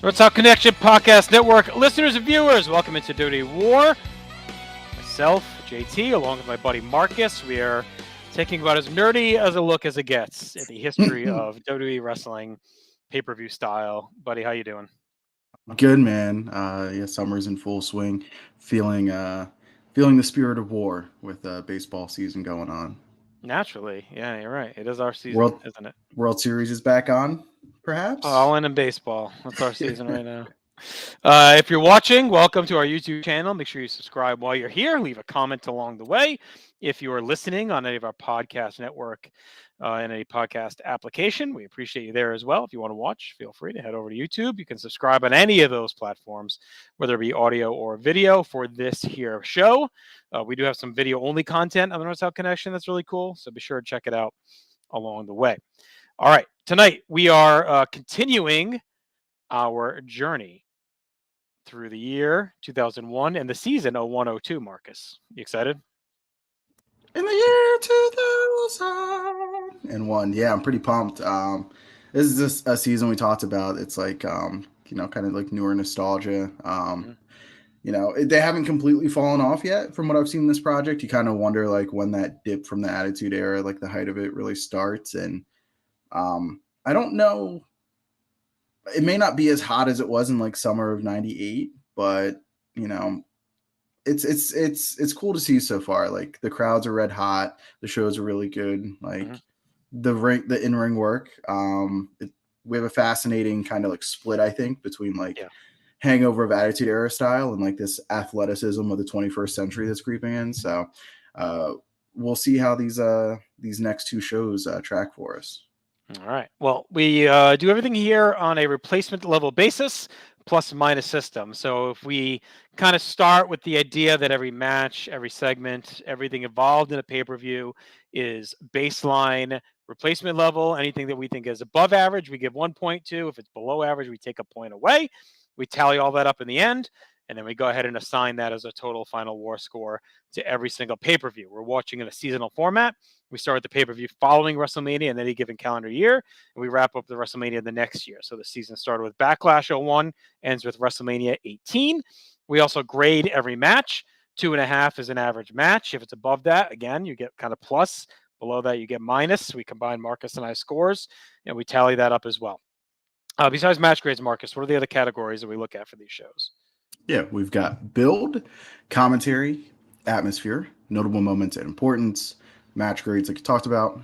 North South Connection Podcast Network listeners and viewers, welcome into WWE War. Myself, JT, along with my buddy Marcus, we are taking about as nerdy as a look as it gets at the history of WWE wrestling pay-per-view style. Buddy, how you doing? Good, man. Yeah, summer's in full swing. Feeling the spirit of war with baseball season going on. Naturally, yeah, you're right. It is our season, World isn't it? World Series is back on, perhaps. All in baseball. That's our season right now. If you're watching, welcome to our YouTube channel. Make sure you subscribe while you're here. Leave a comment along the way. If you are listening on any of our podcast network in any podcast application, we appreciate you there as well. If you want to watch, feel free to head over to YouTube. You can subscribe on any of those platforms, whether it be audio or video for this here show. We do have some video-only content on the North South Connection that's really cool, so be sure to check it out along the way. All right, tonight we are continuing our journey through the year 2001 and the season 01-02, Marcus. You excited? In the year 2001. Yeah, I'm pretty pumped. This is just a season we talked about. It's like kind of like newer nostalgia. They haven't completely fallen off yet from what I've seen in this project. You kind of wonder like when that dip from the Attitude Era, like the height of it, really starts. And I don't know. It may not be as hot as it was in like summer of '98, but it's cool to see so far. Like the crowds are red hot, the shows are really good. Like the in ring work. We have a fascinating kind of like split, I think, between like hangover of Attitude Era style and like this athleticism of the 21st century that's creeping in. So we'll see how these next two shows track for us. All right. Well, we do everything here on a replacement level basis, plus minus system. So if we kind of start with the idea that every match, every segment, everything involved in a pay-per-view is baseline replacement level, anything that we think is above average, we give 1 point to. If it's below average, we take a point away. We tally all that up in the end, and then we go ahead and assign that as a total final war score to every single pay-per-view. We're watching in a seasonal format. We start the pay-per-view following WrestleMania in any given calendar year, and we wrap up the WrestleMania the next year. So the season started with Backlash 01, ends with WrestleMania 18. We also grade every match. 2.5 is an average match. If it's above that, again, you get kind of plus. Below that, you get minus. We combine Marcus and I scores, and we tally that up as well. Besides match grades, Marcus, what are the other categories that we look at for these shows? Yeah, we've got build, commentary, atmosphere, notable moments and importance, match grades like you talked about,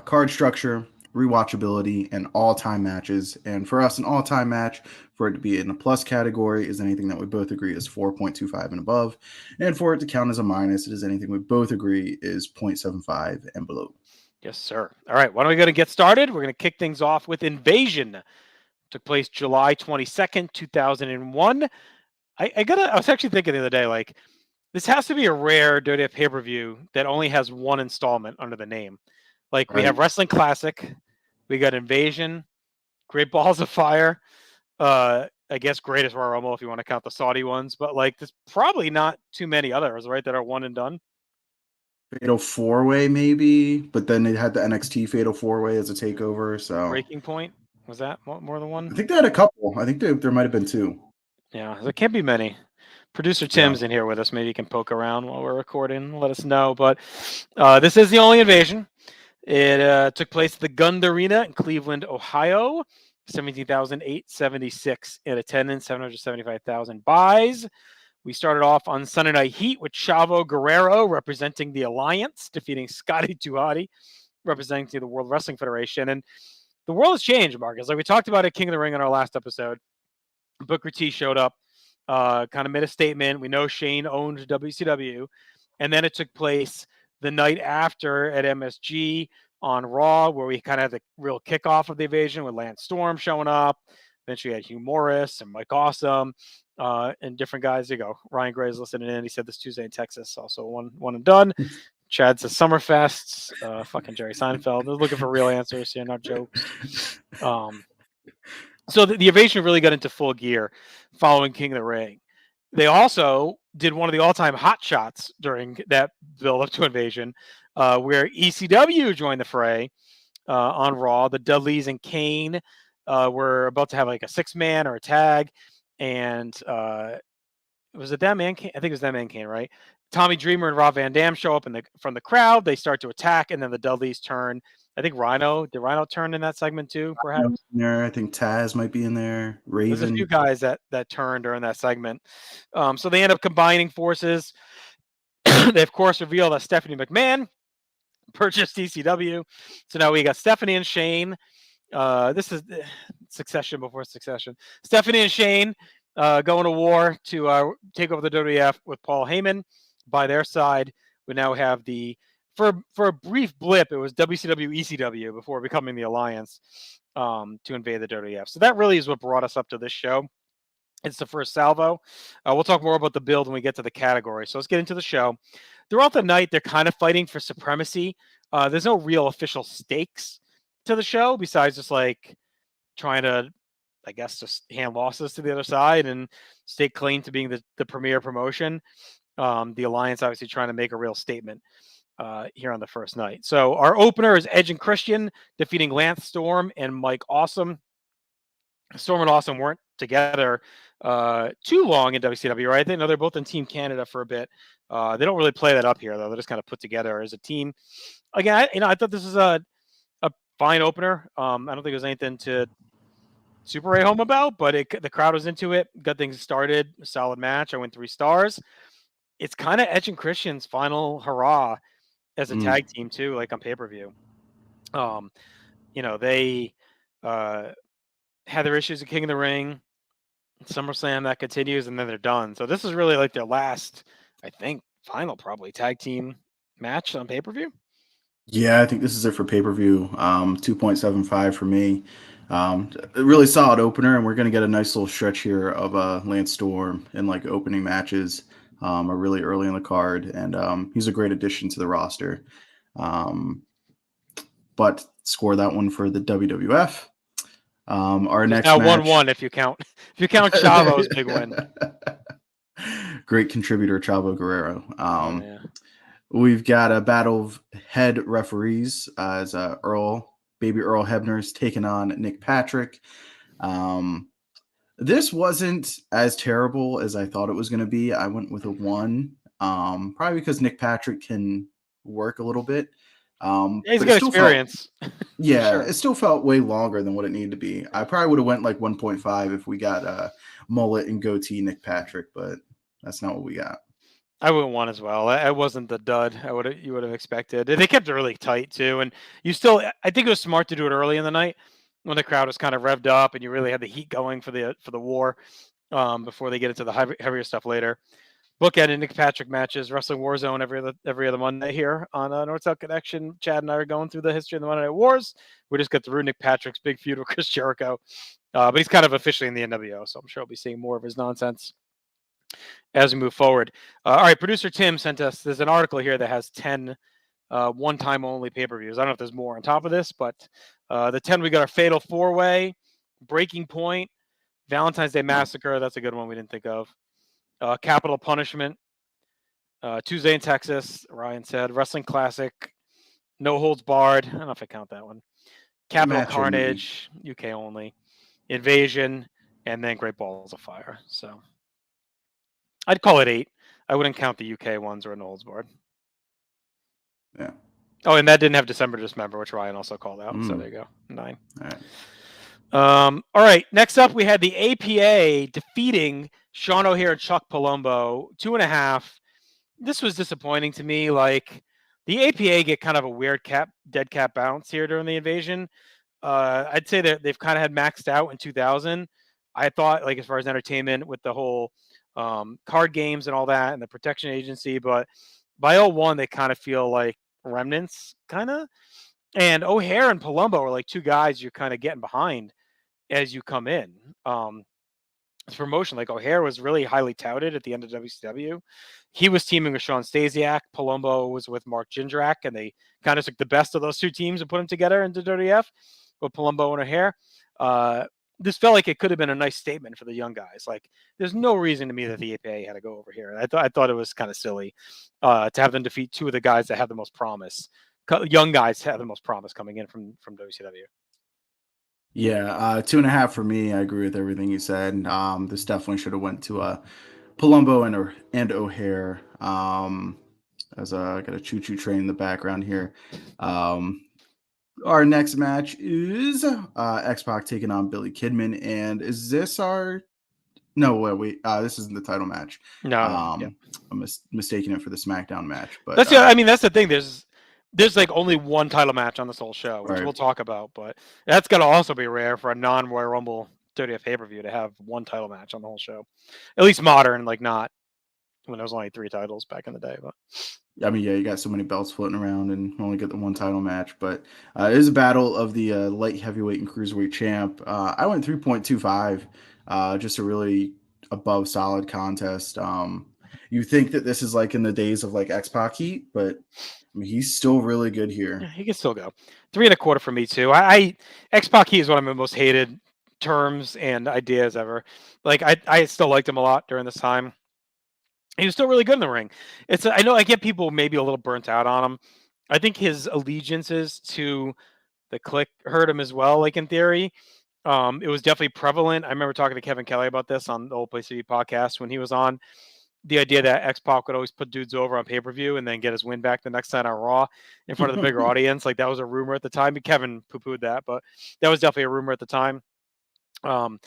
card structure, rewatchability, and all-time matches. And for us, an all-time match, for it to be in the plus category, is anything that we both agree is 4.25 and above. And for it to count as a minus, it is anything we both agree is 0.75 and below. Yes, sir. All right, why don't we go to get started? We're going to kick things off with Invasion. Took place July 22nd, 2001. I was actually thinking the other day, like, this has to be a rare WWE pay-per-view that only has one installment under the name. Like, we have Wrestling Classic, we got Invasion, Great Balls of Fire, I guess Greatest Royal Rumble if you want to count the Saudi ones, but like, there's probably not too many others, right, that are one and done. Fatal 4-Way maybe, but then they had the NXT Fatal 4-Way as a takeover. So Breaking Point, was that more than one? I think they had a couple. I think there might have been two. Yeah, there can't be many. Producer Tim's in here with us. Maybe you can poke around while we're recording. Let us know. But this is the only Invasion. It took place at the Gund Arena in Cleveland, Ohio. 17,876 in attendance, 775,000 buys. We started off on Sunday Night Heat with Chavo Guerrero representing the Alliance, defeating Scotty 2 Hotty, representing the World Wrestling Federation. And the world has changed, Marcus. Like we talked about at King of the Ring in our last episode. Booker T showed up, kind of made a statement. We know Shane owned WCW. And then it took place the night after at MSG on Raw, where we kind of had the real kickoff of the Invasion with Lance Storm showing up. Then she had Hugh Morris and Mike Awesome and different guys. There you go. Ryan Gray's listening in. He said this Tuesday in Texas. Also one and done. Chad says Summerfest. Fucking Jerry Seinfeld. They're looking for real answers here, not jokes. So the Invasion really got into full gear following King of the Ring. They also did one of the all-time hot shots during that build-up to Invasion, where ECW joined the fray on Raw. The Dudleys and Kane were about to have like a 6-man or a tag, and was it that man? I think it was that man Kane, right? Tommy Dreamer and Rob Van Dam show up from the crowd. They start to attack, and then the Dudleys turn. I think did Rhino turn in that segment too? Perhaps. I think Taz might be in there. There's a few Raven. guys that turned during that segment. So they end up combining forces. They of course reveal that Stephanie McMahon purchased ECW. So now we got Stephanie and Shane. This is Succession before Succession. Stephanie and Shane going to war to take over the WWF with Paul Heyman by their side. We now have for a brief blip, it was WCW ECW before becoming the Alliance to invade the WWF. So that really is what brought us up to this show. It's the first salvo. We'll talk more about the build when we get to the category. So let's get into the show. Throughout the night, they're kind of fighting for supremacy. There's no real official stakes to the show besides just like trying to, I guess, just hand losses to the other side and stake claim to being the premier promotion. The Alliance obviously trying to make a real statement here on the first night. So our opener is Edge and Christian defeating Lance Storm and Mike Awesome. Storm and Awesome weren't together too long in WCW, right? They know they're both in Team Canada for a bit. They don't really play that up here, though. They're just kind of put together as a team. Again, I thought this was a fine opener. I don't think there's anything to super rate home about, but the crowd was into it. Got things started. A solid match. I went 3 stars. It's kind of Edge and Christian's final hurrah as a tag team too, like on pay-per-view. They had their issues at King of the Ring, SummerSlam, that continues, and then they're done. So this is really like their last, I think, final probably tag team match on pay-per-view. Yeah, I think this is it for pay-per-view. 2.75 for me. A really solid opener, and we're going to get a nice little stretch here of Lance Storm in like opening matches are really early in the card, and he's a great addition to the roster. But score that one for the WWF. Our There's next now match 1-1 if you count Chavo's big win. Great contributor, Chavo Guerrero. Yeah. We've got a battle of head referees as Baby Earl Hebner's taking on Nick Patrick. This wasn't as terrible as I thought it was going to be. I went with a 1, probably because Nick Patrick can work a little bit. He's got experience. Yeah, sure. It still felt way longer than what it needed to be. I probably would have went like 1.5 if we got mullet and goatee Nick Patrick, but that's not what we got. I went 1 as well. I wasn't the dud you would have expected. They kept it really tight too, and I think it was smart to do it early in the night when the crowd was kind of revved up and you really had the heat going for the war before they get into the heavier stuff later. Bookended Nick Patrick matches, Wrestling Warzone every other Monday here on North South Connection. Chad and I are going through the history of the Monday Night Wars. We just got through Nick Patrick's big feud with Chris Jericho, but he's kind of officially in the NWO, so I'm sure I'll be seeing more of his nonsense as we move forward. All right, producer Tim sent us, there's an article here that has 10 one-time only pay-per-views. I don't know if there's more on top of this, but the 10, we got our Fatal 4-Way, Breaking Point, Valentine's Day Massacre, that's a good one we didn't think of. Capital Punishment, Tuesday in Texas, Ryan said, Wrestling Classic, No Holds Barred, I don't know if I count that one. Capital Carnage, UK only, Invasion, and then Great Balls of Fire. So I'd call it 8. I wouldn't count the UK ones or No Holds Barred. Yeah. Oh, and that didn't have December to Dismember, which Ryan also called out. So there you go, 9. All right. All right. Next up, we had the APA defeating Sean O'Haire and Chuck Palumbo, 2.5. This was disappointing to me. Like the APA get kind of a weird dead cap bounce here during the invasion. I'd say that they've kind of had maxed out in 2000. I thought, like, as far as entertainment with the whole card games and all that and the protection agency, but by 01, they kind of feel like remnants, kind of. And O'Haire and Palumbo are like 2 guys you're kind of getting behind as you come in. Promotion, like O'Haire was really highly touted at the end of WCW. He was teaming with Sean Stasiak. Palumbo was with Mark Jindrak, and they kind of took the best of those 2 teams and put them together into WWF with Palumbo and O'Haire. This felt like it could have been a nice statement for the young guys. Like, there's no reason to me that the APA had to go over here. And I thought it was kind of silly to have them defeat 2 of the guys that have the most promise. Young guys have the most promise coming in from WCW. Yeah, 2.5 for me. I agree with everything you said. This definitely should have went to Palumbo and O'Hare. As I got a choo choo train in the background here. Um, our next match is X-Pac taking on Billy Kidman, and is this our? No, wait. This isn't the title match. No, yeah. I'm mistaking it for the SmackDown match, but I mean, that's the thing. There's like only one title match on this whole show, which right. we'll talk about, but that's gonna also be rare for a non-Royal Rumble 30th pay-per-view to have one title match on the whole show. At least modern, like not when there was only 3 titles back in the day. But I mean, yeah, you got so many belts floating around and only get the one title match, but it is a battle of the light heavyweight and cruiserweight champ. I went 3.25, just a really above solid contest. You think that this is like in the days of like X-Pac heat, but I mean, he's still really good here. yeah, he can still go 3.25 for me too. I X-Pac is one of my most hated terms and ideas ever. Like I still liked him a lot during this time. He was still really good in the ring. I know I get people maybe a little burnt out on him. I think his allegiances to the clique hurt him as well. Like in theory, it was definitely prevalent. I remember talking to Kevin Kelly about this on the Old Place TV podcast when he was on. The idea that X-Pac would always put dudes over on pay-per-view and then get his win back the next night on Raw in front of the bigger audience. Like that was a rumor at the time. Kevin poo-pooed that, but that was definitely a rumor at the time. Um,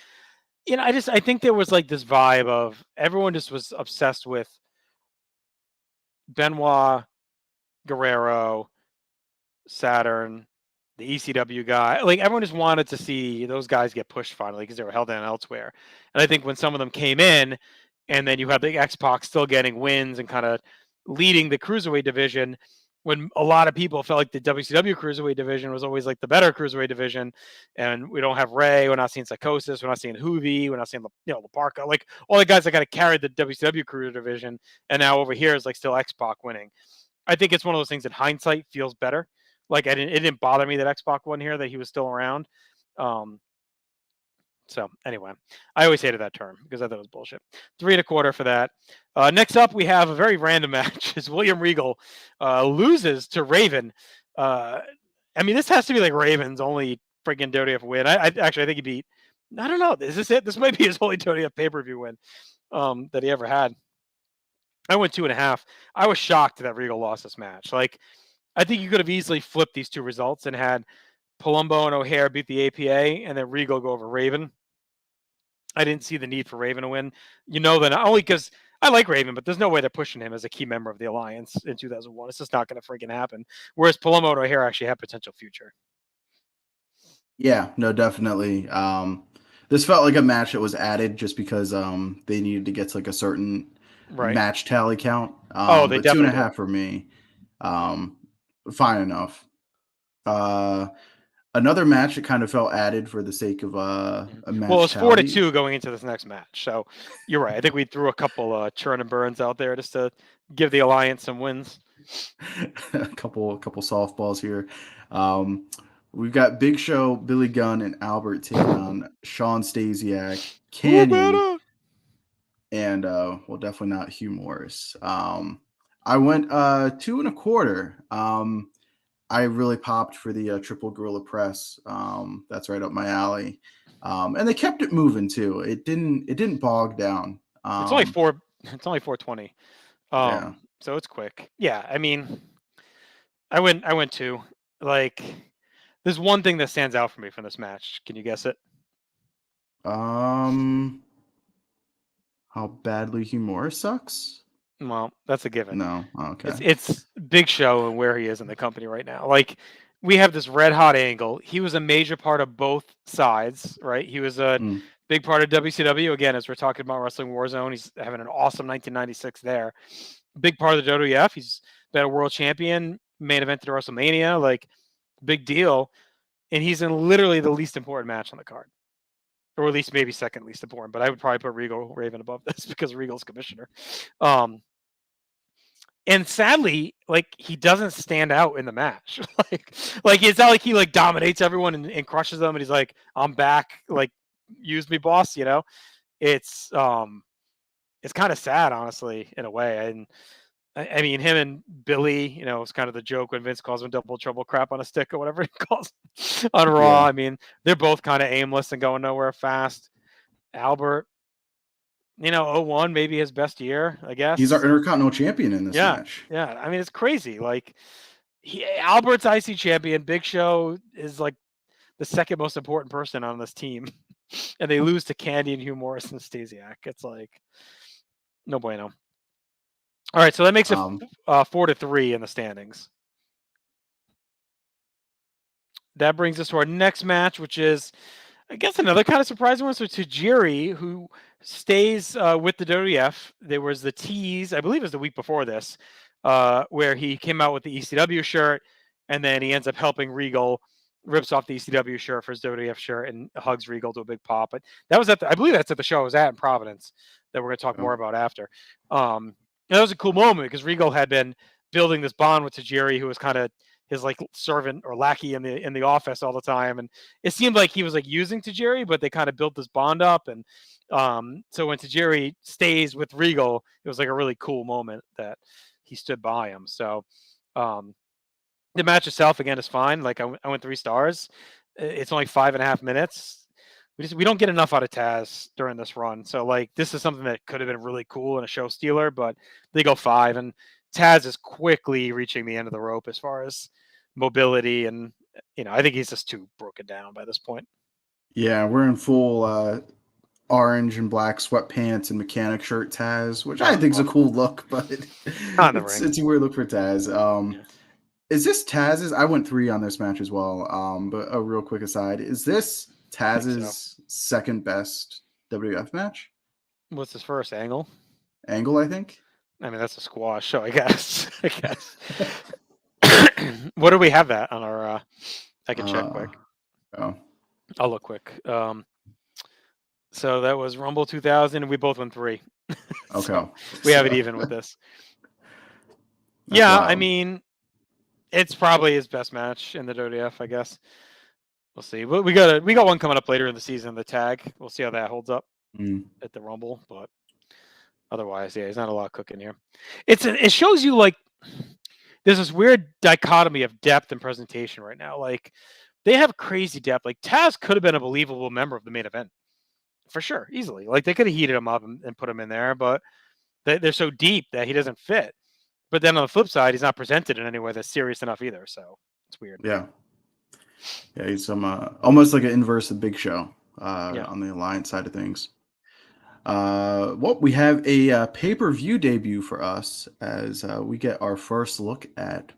I think there was like this vibe of everyone just was obsessed with Benoit, Guerrero, Saturn, the ECW guy. Like everyone just wanted to see those guys get pushed finally because they were held down elsewhere. And I think when some of them came in, and then you had the X-Pac still getting wins and kind of leading the cruiserweight division, when a lot of people felt like the WCW cruiserweight division was always like the better cruiserweight division, and we don't have Ray, we're not seeing Psychosis, we're not seeing Hoovy, we're not seeing Laparca, like all the guys that got to carry the WCW cruiser division, and now over here is like still X-Pac winning. I think it's one of those things in hindsight feels better. Like it didn't bother me that X-Pac won here, that he was still around. Um, so anyway, I always hated that term because I thought it was bullshit. 3.25 for that. Next up, we have a very random match. Is William Regal loses to Raven. I mean, this has to be like Raven's only freaking WWF win. I think he beat. I don't know. Is this it? This might be his only WWF pay-per-view win that he ever had. I went 2.5. I was shocked that Regal lost this match. Like, I think you could have easily flipped these two results and had Palumbo and O'Hare beat the APA and then Regal go over Raven. I didn't see the need for Raven to win. That not only because I like Raven, but there's no way they're pushing him as a key member of the Alliance in 2001. It's just not going to freaking happen. Whereas Palumbo and O'Hare actually have potential future. Yeah, no, definitely. This felt like a match that was added just because they needed to get to like a certain Right. match tally count. Oh, they But two and a definitely half did. for me. Um, fine enough. Another match that kind of felt added for the sake of a Well, match it's 4-2 tally. going into this next match. So you're right. I think we threw a couple churn and burns out there just to give the Alliance some wins. a couple softballs here. We've got Big Show, Billy Gunn, and Albert taking on Sean Stasiak, Canyon, and well, definitely not Hugh Morris. I went 2.25. I really popped for the triple gorilla press. That's right up my alley. And they kept it moving too. It didn't bog down. It's only 4. It's only 420. Yeah. So it's quick. Yeah, I mean, I went 2. Like, there's one thing that stands out for me from this match. Can you guess it? How badly Hugh Morris sucks? Well, that's a given. No. Okay. It's Big Show and where he is in the company right now. Like, we have this red hot angle. He was a major part of both sides, right? He was a Mm. big part of WCW. Again, as we're talking about Wrestling Warzone, he's having an awesome 1996 there. Big part of the WWF. He's been a world champion, main evented at WrestleMania, like big deal. And he's in literally the least important match on the card. Or at least maybe second least important, but I would probably put Regal Raven above this because Regal's commissioner. And sadly, like he doesn't stand out in the match. like it's not like he like dominates everyone and crushes them, and he's like, "I'm back, like use me, boss." It's kind of sad, honestly, in a way. And I mean, him and Billy, you know, it's kind of the joke when Vince calls him double trouble crap on a stick or whatever he calls him on Raw. Yeah. I mean, they're both kind of aimless and going nowhere fast. Albert, you know, 0-1, maybe his best year, I He's our guess. Intercontinental Champion in this Yeah. match. Yeah. I mean, it's crazy. Like, Albert's IC champion. Big Show is like the second most important person on this team. And they lose to Candy and Hugh Morris and Stasiak. It's like, no bueno. All right. So that makes it 4-3 in the standings. That brings us to our next match, which is, I guess, another kind of surprising one. So Tajiri, who stays with the WWF, there was the tease, I believe it was the week before this, where he came out with the ECW shirt, and then he ends up helping Regal, rips off the ECW shirt for his WWF shirt, and hugs Regal to a big pop. But that was I believe that's at the show I was at in Providence, that we're going to talk more about after. And that was a cool moment because Regal had been building this bond with Tajiri, who was kind of his like servant or lackey in the office all the time, and it seemed like he was like using Tajiri, but they kind of built this bond up, and so when Tajiri stays with Regal, it was like a really cool moment that he stood by him. So the match itself again is fine. Like I went 3 stars. It's only 5.5 minutes. We don't get enough out of Taz during this run, so like this is something that could have been really cool and a show stealer, but they go 5, and Taz is quickly reaching the end of the rope as far as mobility, and you know I think he's just too broken down by this point. Yeah, we're in full orange and black sweatpants and mechanic shirt Taz, which I think is a cool look, but it's a weird look for Taz. Yeah. Is this Taz's? I went 3 on this match as well. But a real quick aside, is this Taz's second best WWF match? What's his first Angle? Angle, I think. I mean, that's a squash, so I guess. What do we have that on our? I can check quick. Oh. I'll look quick. So that was Rumble 2000, and we both went 3. Okay. So we have it even with this. Yeah, wild. I mean, it's probably his best match in the WWF, I guess. We'll see. We got one coming up later in the season, the tag. We'll see how that holds up at the Rumble, but otherwise, yeah, he's not a lot cooking here. It shows you like there's this weird dichotomy of depth and presentation right now. Like they have crazy depth. Like Taz could have been a believable member of the main event. For sure, easily. Like they could have heated him up and put him in there, but they're so deep that he doesn't fit. But then on the flip side, he's not presented in any way that's serious enough either. So it's weird. Yeah, he's almost like an inverse of Big Show on the Alliance side of things. Well, we have a pay-per-view debut for us as we get our first look at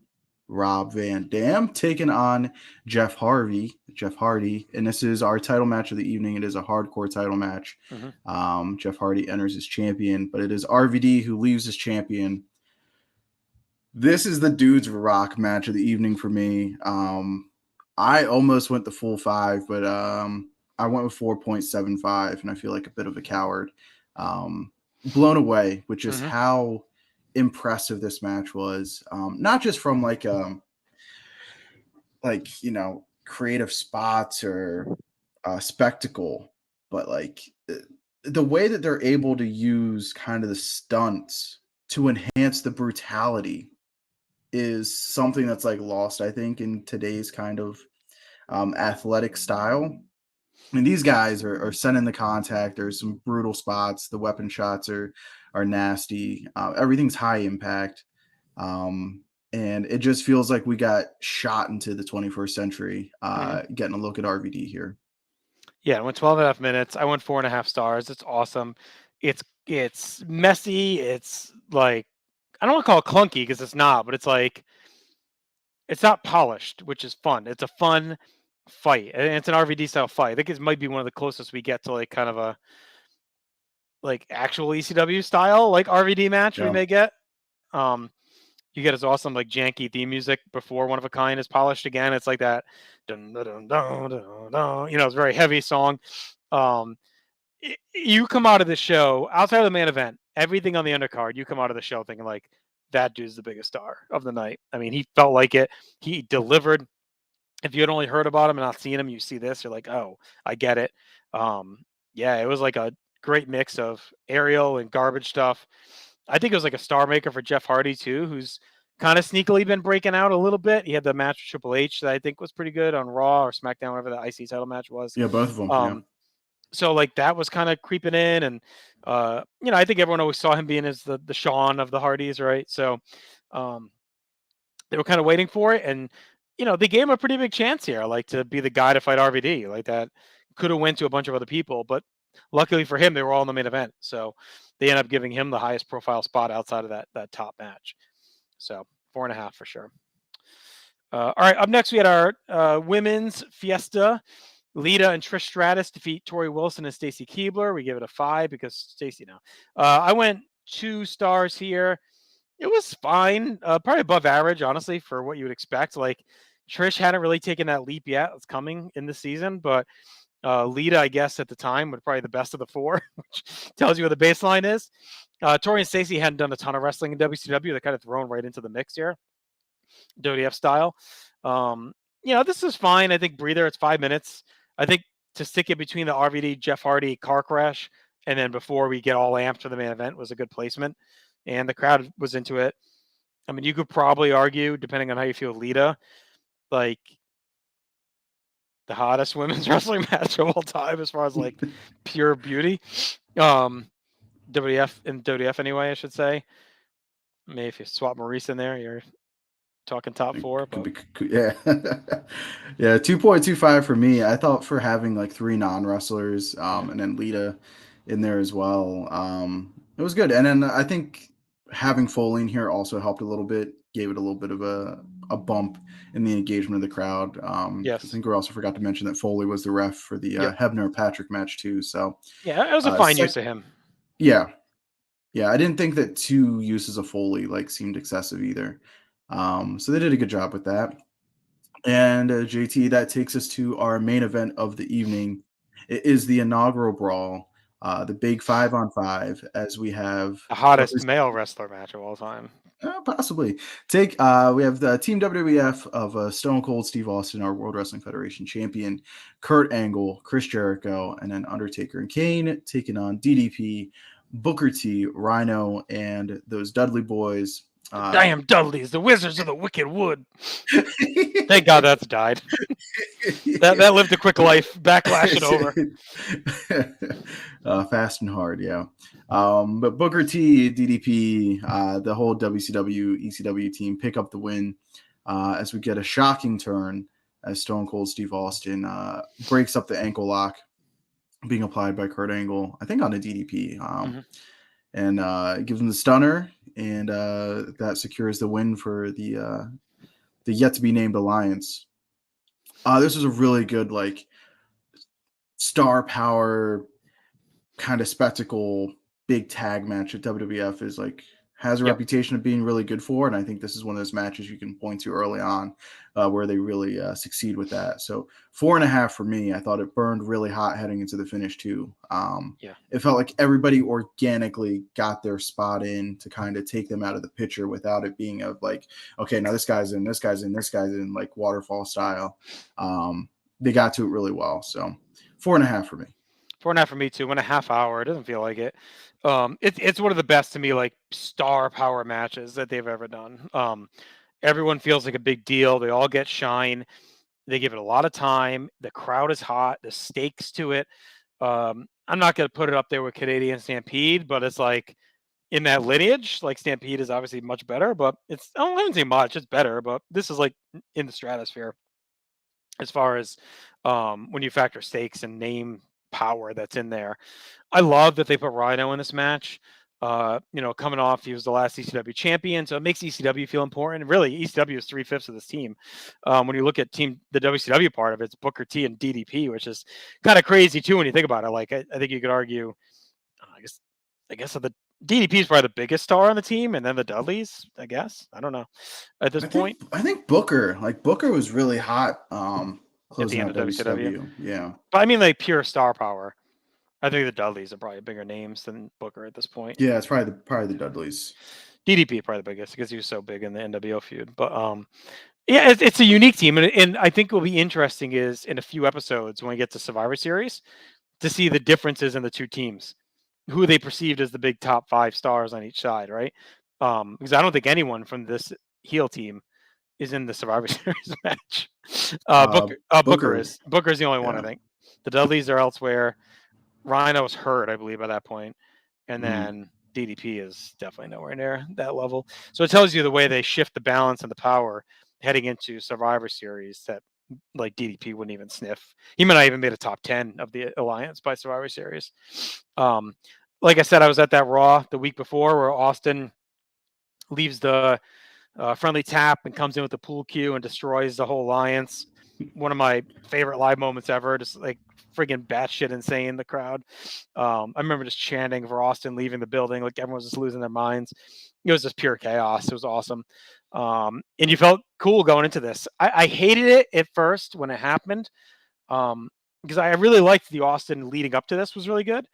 Rob Van Dam taking on Jeff Hardy, and this is our title match of the evening. It is a hardcore title match. Jeff Hardy enters as champion, but it is RVD who leaves as champion. This is the Dudes Rock match of the evening for me. I almost went the full 5, but I went with 4.75, and I feel like a bit of a coward. Blown away with just how impressive this match was, not just from like creative spots or spectacle, but like the way that they're able to use kind of the stunts to enhance the brutality is something that's like lost, I think, in today's kind of athletic style. And these guys are sending the contact. There's some brutal spots. The weapon shots are nasty. Everything's high impact. And it just feels like we got shot into the 21st century getting a look at RVD here. Yeah, I went 12.5 minutes. I went 4.5 stars. It's awesome. It's messy. It's like, I don't want to call it clunky because it's not, but it's like, it's not polished, which is fun. It's a fun fight, and it's an RVD style fight. I think it might be one of the closest we get to like kind of a like actual ECW style like RVD match we may get. You get his awesome like janky theme music before One of a Kind is polished again. It's like that, dun, dun, dun, dun, dun, dun, you know, it's a very heavy song. You come out of the show outside of the main event, everything on the undercard. You come out of the show thinking like that dude's the biggest star of the night. I mean, he felt like it. He delivered. If you had only heard about him and not seen him, you see this, you're like, oh, I get it. Yeah, it was like a great mix of aerial and garbage stuff. I think it was like a star maker for Jeff Hardy too, who's kind of sneakily been breaking out a little bit. He had the match with Triple H that I think was pretty good on Raw or SmackDown, whatever the IC title match was. Yeah, both of them. Yeah. So like that was kind of creeping in, and I think everyone always saw him being as the Shawn of the Hardys, right? So they were kind of waiting for it, and they gave him a pretty big chance here, like to be the guy to fight RVD. Like that could have went to a bunch of other people, but luckily for him, they were all in the main event, so they ended up giving him the highest profile spot outside of that top match. So 4.5 for sure. All right, up next we had our women's fiesta. Lita and Trish Stratus defeat Tori Wilson and Stacy Keibler. We give it a 5 because Stacy now. I went 2 stars here. It was fine, probably above average, honestly, for what you would expect. Like Trish hadn't really taken that leap yet. It's coming in the season, but Lita, I guess, at the time, was probably the best of the 4, which tells you what the baseline is. Tori and Stacy hadn't done a ton of wrestling in WCW. They're kind of thrown right into the mix here, WWF style. This is fine. I think breather. It's 5 minutes. I think to stick it between the RVD Jeff Hardy car crash and then before we get all amped for the main event was a good placement, and the crowd was into it. I mean, you could probably argue, depending on how you feel, Lita, like the hottest women's wrestling match of all time as far as like pure beauty. WWF anyway, I should say. Maybe if you swap Maurice in there, you're talking top 4. But... yeah. Yeah, 2.25 for me. I thought for having like 3 non-wrestlers and then Lita in there as well, it was good. And then I think having Foley in here also helped a little bit, gave it a little bit of a bump in the engagement of the crowd. Yes. I think we also forgot to mention that Foley was the ref for the Hebner-Patrick match too. So yeah, it was a fine use of him. Yeah. Yeah, I didn't think that 2 uses of Foley like seemed excessive either. So they did a good job with that. And JT, that takes us to our main event of the evening. It is the inaugural brawl, the big 5-on-5, as we have the hottest male wrestler match of all time. Possibly. We have the Team WWF of Stone Cold Steve Austin, our World Wrestling Federation champion, Kurt Angle, Chris Jericho, and then Undertaker and Kane taking on DDP, Booker T, Rhino, and those Dudley boys. Damn Dudleys, the Wizards of the Wicked Wood. Thank God that's died. that lived a quick life. Backlash it over. Fast and hard, yeah. But Booker T, DDP, the whole WCW, ECW team pick up the win as we get a shocking turn as Stone Cold Steve Austin breaks up the ankle lock being applied by Kurt Angle, I think on a DDP. And gives him the stunner, and that secures the win for the yet to be named Alliance. This was a really good like star power kind of spectacle big tag match that WWF is like has a reputation of being really good for, and I think this is one of those matches you can point to early on where they really succeed with that. So 4.5 for me. I thought it burned really hot heading into the finish too. It felt like everybody organically got their spot in to kind of take them out of the picture without it being of like, okay, now this guy's in, this guy's in, this guy's in, like waterfall style. They got to it really well. So 4.5 for me. 4.5 for me too. 1.5 hour. It doesn't feel like it. It's one of the best to me, like star power matches that they've ever done. Everyone feels like a big deal. They all get shine. They give it a lot of time. The crowd is hot. The stakes to it. I'm not going to put it up there with Canadian Stampede, but it's like in that lineage, like Stampede is obviously much better, but I wouldn't say much. It's better, but this is like in the stratosphere as far as when you factor stakes and name power that's in there. I love that they put Rhino in this match. Coming off, he was the last ECW champion, so it makes ECW feel important. Really, ECW is 3/5 of this team. When you look at the WCW part of it, it's Booker T and DDP, which is kind of crazy too when you think about it. Like, I think you could argue, I guess the DDP is probably the biggest star on the team, and then the Dudleys. I guess I don't know at this point. I think Booker was really hot. At the end of WCW. Yeah. But I mean, like pure star power. I think the Dudleys are probably bigger names than Booker at this point. Yeah, it's probably the Dudleys. DDP probably the biggest because he was so big in the NWO feud. But yeah, it's a unique team, and I think what will be interesting is in a few episodes when we get to Survivor Series to see the differences in the two teams. who they perceived as the big top 5 stars on each side, right? Because I don't think anyone from this heel team is in the Survivor Series match. Booker. Booker's the only one, I Yeah. think. The Dudleys are elsewhere. Rhino's hurt, I believe, by that point. And Mhm. then DDP is definitely nowhere near that level. So it tells you the way they shift the balance and the power heading into Survivor Series that like DDP wouldn't even sniff. He might not even made a top 10 of the alliance by Survivor Series. Like I said, I was at that Raw the week before where Austin leaves the friendly tap and comes in with the pool cue and destroys the whole alliance. One of my favorite live moments ever, just like friggin' batshit insane, the crowd. I remember just chanting for Austin leaving the building, like everyone was just losing their minds. It was just pure chaos. It was awesome. And you felt cool going into this. I hated it at first when it happened, because I really liked the Austin leading up to this was really good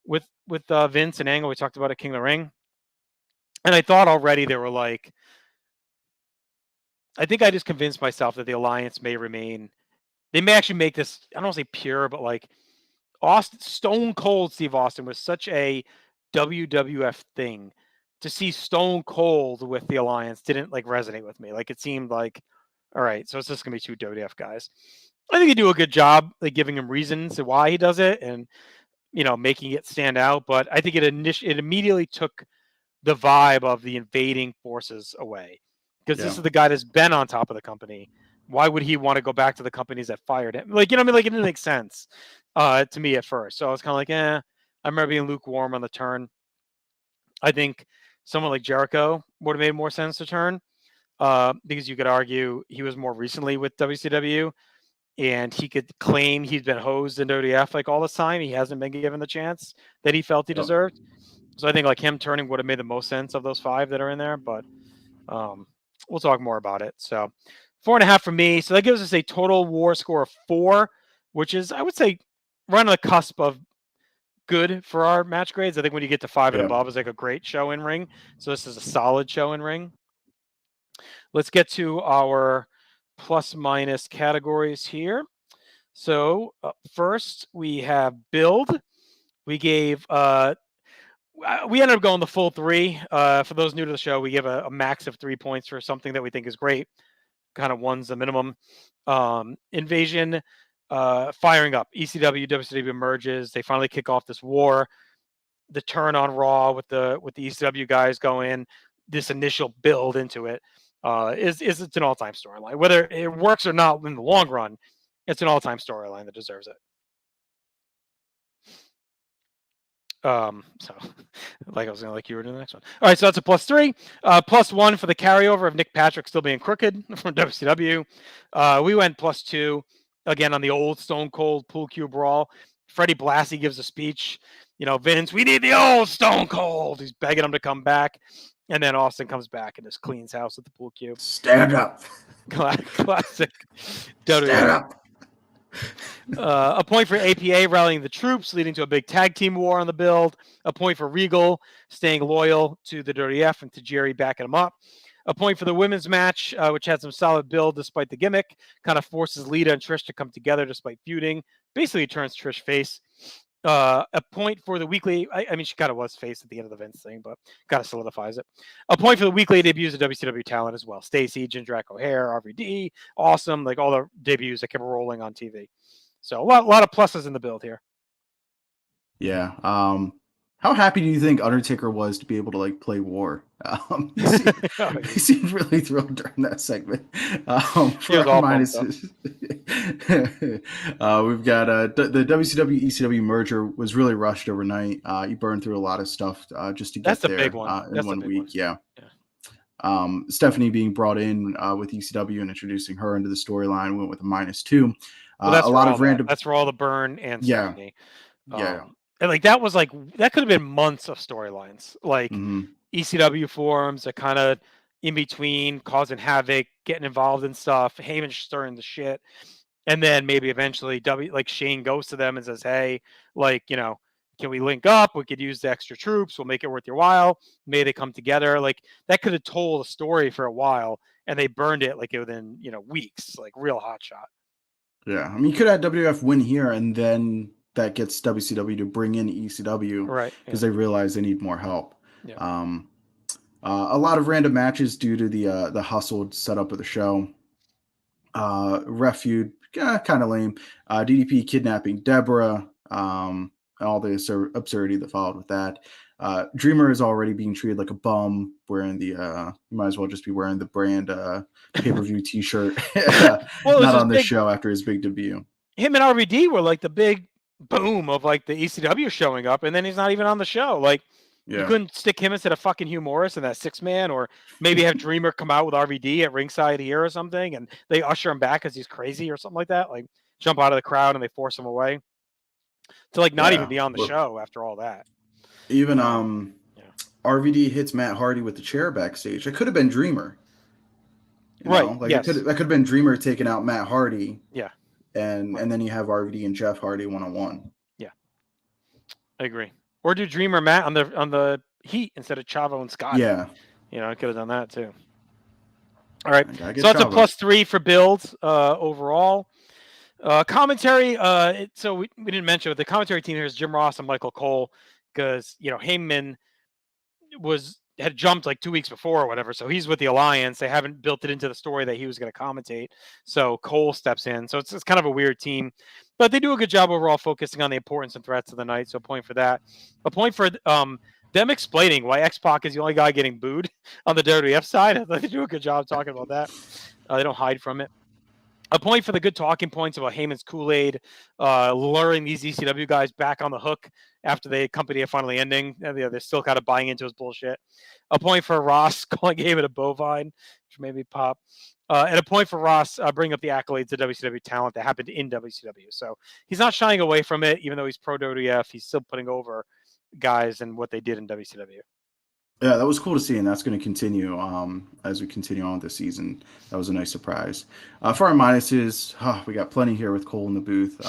with Vince and Angle. We talked about it, King of the Ring. And I thought already they were like, I think I just convinced myself that the alliance may remain. They may actually make this. I don't want to say pure, but like Austin, Stone Cold Steve Austin was such a WWF thing. To see Stone Cold with the alliance didn't like resonate with me. Like it seemed like, all right, so it's just gonna be two WWF guys. I think they do a good job, like giving him reasons why he does it, and making it stand out. But I think it immediately took the vibe of the invading forces away, because this Yeah. is the guy that's been on top of the company. Why would he want to go back to the companies that fired him? Like, what I mean? Like, it didn't make sense to me at first. So I was kind of like, I remember being lukewarm on the turn. I think someone like Jericho would have made more sense to turn, because you could argue he was more recently with WCW and he could claim he's been hosed in WWF like all this time. He hasn't been given the chance that he felt he Yep. deserved. So I think like him turning would have made the most sense of those 5 that are in there, but um, we'll talk more about it. So 4.5 for me. So that gives us a total war score of 4, which is, I would say, right on the cusp of good for our match grades. I think when you get to 5 and Yeah. above is like a great show in ring. So this is a solid show in ring. Let's get to our plus minus categories here. So first we have build. We gave we ended up going the full 3. For those new to the show, we give a max of 3 points for something that we think is great. Kind of 1's the minimum. Invasion, firing up. ECW, WCW merges. They finally kick off this war. The turn on Raw with the ECW guys go in. This initial build into it is it's an all-time storyline. Whether it works or not in the long run, it's an all-time storyline that deserves it. So like I was gonna like you were doing the next one. All right, so that's a +3. +1 for the carryover of Nick Patrick still being crooked from WCW. We went +2 again on the old Stone Cold pool cue brawl. Freddie Blassie gives a speech. Vince, we need the old Stone Cold. He's begging him to come back. And then Austin comes back and just cleans house at the pool cue. Stand up. Classic Stand WWF. up. A point for APA rallying the troops, leading to a big tag team war on the build. A point for Regal staying loyal to the Dirty F and to Jerry backing him up. A point for the women's match, which had some solid build despite the gimmick. Kind of forces Lita and Trish to come together despite feuding. Basically turns Trish face. A point for the weekly. I mean, she kind of was face at the end of the Vince thing, but kind of solidifies it. A point for the weekly debuts of WCW talent as well. Stacy, Ginger O'Hare, RVD, awesome. Like all the debuts that kept rolling on TV. So a lot of pluses in the build here. Yeah. How happy do you think Undertaker was to be able to like play war? He seemed really thrilled during that segment. For our minuses, we've got the WCW ECW merger was really rushed overnight. You burned through a lot of stuff just to get That's a there big one. in That's 1 week. One. Yeah. Stephanie being brought in with ECW and introducing her into the storyline went with a -2. Well, that's a lot of random. That's for all the burn and Stephanie. Yeah. And like that could have been months of storylines. Like ECW forums that kind of in between causing havoc, getting involved in stuff, Heyman stirring the shit. And then maybe eventually Shane goes to them and says, hey, can we link up? We could use the extra troops. We'll make it worth your while. May they come together. Like that could have told a story for a while, and they burned it like within weeks, like real hot shot. Yeah, I mean, you could have WWF win here and then that gets WCW to bring in ECW Right. because Yeah. they realize they need more help. Yeah. Um, a lot of random matches due to the hustled setup of the show. Ref feud, kind of lame. DDP kidnapping Deborah, all the absurdity that followed with that. Dreamer is already being treated like a bum, wearing the you might as well just be wearing the brand pay-per-view t-shirt. Well, it was Not his on this big. show after his big debut. Him and RVD were like the big boom of like the ECW showing up, and then he's not even on the show. Like, you Yeah. couldn't stick him instead of fucking Hugh Morris in that 6-man, or maybe have Dreamer come out with RVD at ringside here or something, and they usher him back because he's crazy or something like that. Like, jump out of the crowd and they force him away to like not even Yeah. be on the But show after all that. even Yeah. RVD hits Matt Hardy with the chair backstage. It could have been Dreamer. Right. Like Yes. that could have been Dreamer taking out Matt Hardy, Yeah. and Right. then you have RVD and Jeff Hardy 1-on-1. Yeah. I agree. Or do Dreamer Matt on the Heat instead of Chavo and Scotty. Yeah, I could have done that too. All right. I gotta So get that's a Chavo. +3 for builds overall. Commentary. So we didn't mention it. The commentary team here is Jim Ross and Michael Cole, because Heyman had jumped like 2 weeks before or whatever, so he's with the Alliance. They haven't built it into the story that he was going to commentate, so Cole steps in. So it's kind of a weird team, but they do a good job overall focusing on the importance and threats of the night. So a point for that. A point for them explaining why X-Pac is the only guy getting booed on the WWF side. I thought they do a good job talking about that. They don't hide from it. A point for the good talking points about Heyman's Kool-Aid, luring these ECW guys back on the hook after the company finally ending. They're still kind of buying into his bullshit. A point for Ross calling Heyman a bovine, which made me pop. And a point for Ross bringing up the accolades of WCW talent that happened in WCW. So he's not shying away from it, even though he's pro WWF. He's still putting over guys and what they did in WCW. Yeah, that was cool to see, and that's going to continue as we continue on with the season. That was a nice surprise. For our minuses, we got plenty here with Cole in the booth.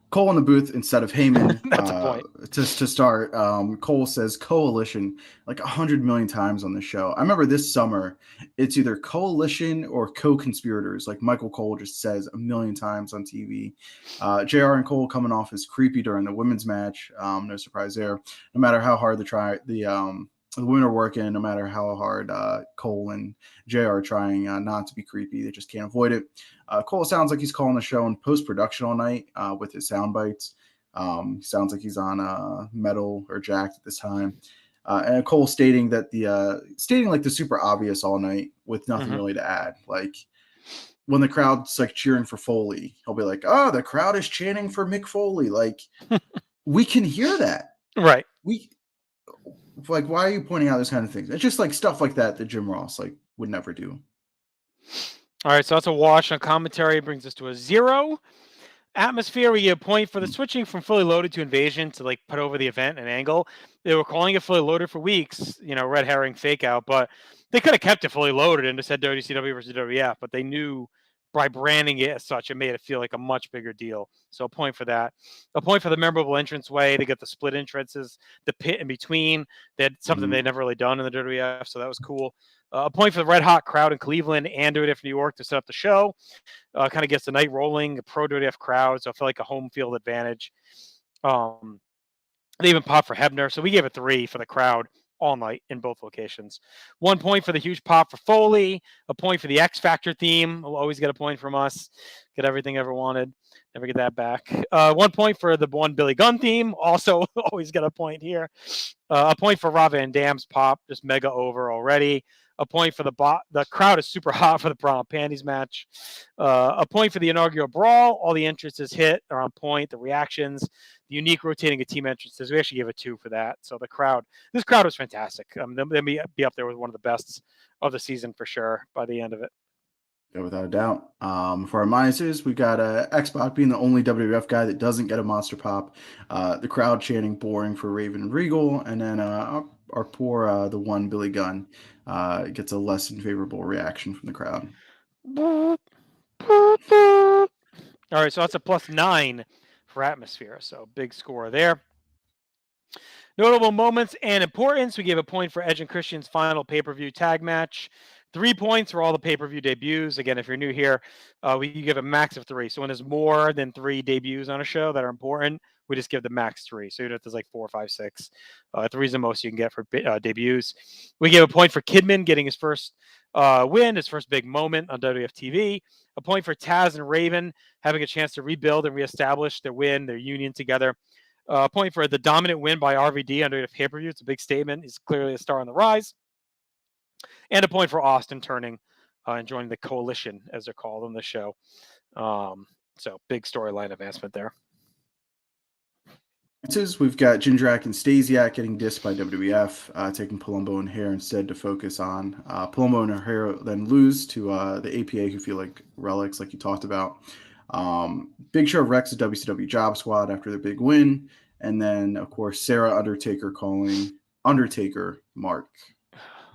Cole in the booth instead of Heyman. That's a point. To start, Cole says coalition like 100 million times on the show. I remember this summer, it's either coalition or co-conspirators, like Michael Cole just says a million times on TV. JR and Cole coming off as creepy during the women's match. No surprise there. No matter how hard the women are working, no matter how hard Cole and JR are trying not to be creepy, they just can't avoid it. Cole sounds like he's calling the show in post-production all night with his sound bites. Sounds like he's on metal or jacked at this time. And Cole stating like the super obvious all night with nothing really to add. Like when the crowd's like cheering for Foley, he'll be like, "Oh, the crowd is chanting for Mick Foley." Like we can hear that, right? Like, why are you pointing out this kind of things? It's just like stuff like that Jim Ross like would never do. All right, so that's a wash on commentary. Brings us to a 0. Atmosphere, we get a point for the switching from fully loaded to invasion to like put over the event and angle. They were calling it fully loaded for weeks, red herring fake out, but they could have kept it fully loaded and just said WCW versus WWF, but they knew by branding it as such, it made it feel like a much bigger deal. So a point for that. A point for the memorable entranceway. They got the split entrances, the pit in between. They had something they'd never really done in the WWF, so that was cool. A point for the red hot crowd in Cleveland and WWF New York to set up the show. Kind of gets the night rolling, a pro WWF crowd, so I feel like a home field advantage. They even popped for Hebner, so we gave it 3 for the crowd all night in both locations. 1 point for the huge pop for Foley, a point for the X Factor theme. We'll always get a point from us. Get everything ever wanted. Never get that back. 1 point for the one Billy Gunn theme. Also, always get a point here. A point for Rob Van Dam's pop, just mega over already. A point for the crowd is super hot for the bra and panties match. A point for the inaugural brawl. All the entrances hit are on point. The reactions, the unique rotating of team entrances. We actually give a 2 for that. So this crowd was fantastic. They'll be up there with one of the best of the season for sure by the end of it. Yeah, without a doubt. For our minuses, we got X-Pac being the only WWF guy that doesn't get a monster pop. The crowd chanting boring for Raven and Regal. And then our poor, the one Billy Gunn gets a less than favorable reaction from the crowd. All right, so that's a +9 for atmosphere. So big score there. Notable moments and importance. We gave a point for Edge and Christian's final pay-per-view tag match. 3 points for all the pay-per-view debuts. Again, if you're new here, we give a max of 3. So when there's more than 3 debuts on a show that are important, we just give the max 3. So even if there's like 4, 5, 6, 3 is the most you can get for debuts. We give a point for Kidman getting his first win, his first big moment on WWF TV. A point for Taz and Raven having a chance to rebuild and reestablish their win, their union together. A point for the dominant win by RVD on WWF pay-per-view. It's a big statement. He's clearly a star on the rise. And a point for Austin turning and joining the coalition, as they're called on the show. So big storyline advancement there. We've got Jindrak and Stasiak getting dissed by WWF, taking Palumbo and Hare instead to focus on. Palumbo and Hare then lose to the APA, who feel like relics, like you talked about. Big Show wrecks the WCW Job Squad after their big win. And then, of course, Sarah Undertaker calling Undertaker Mark.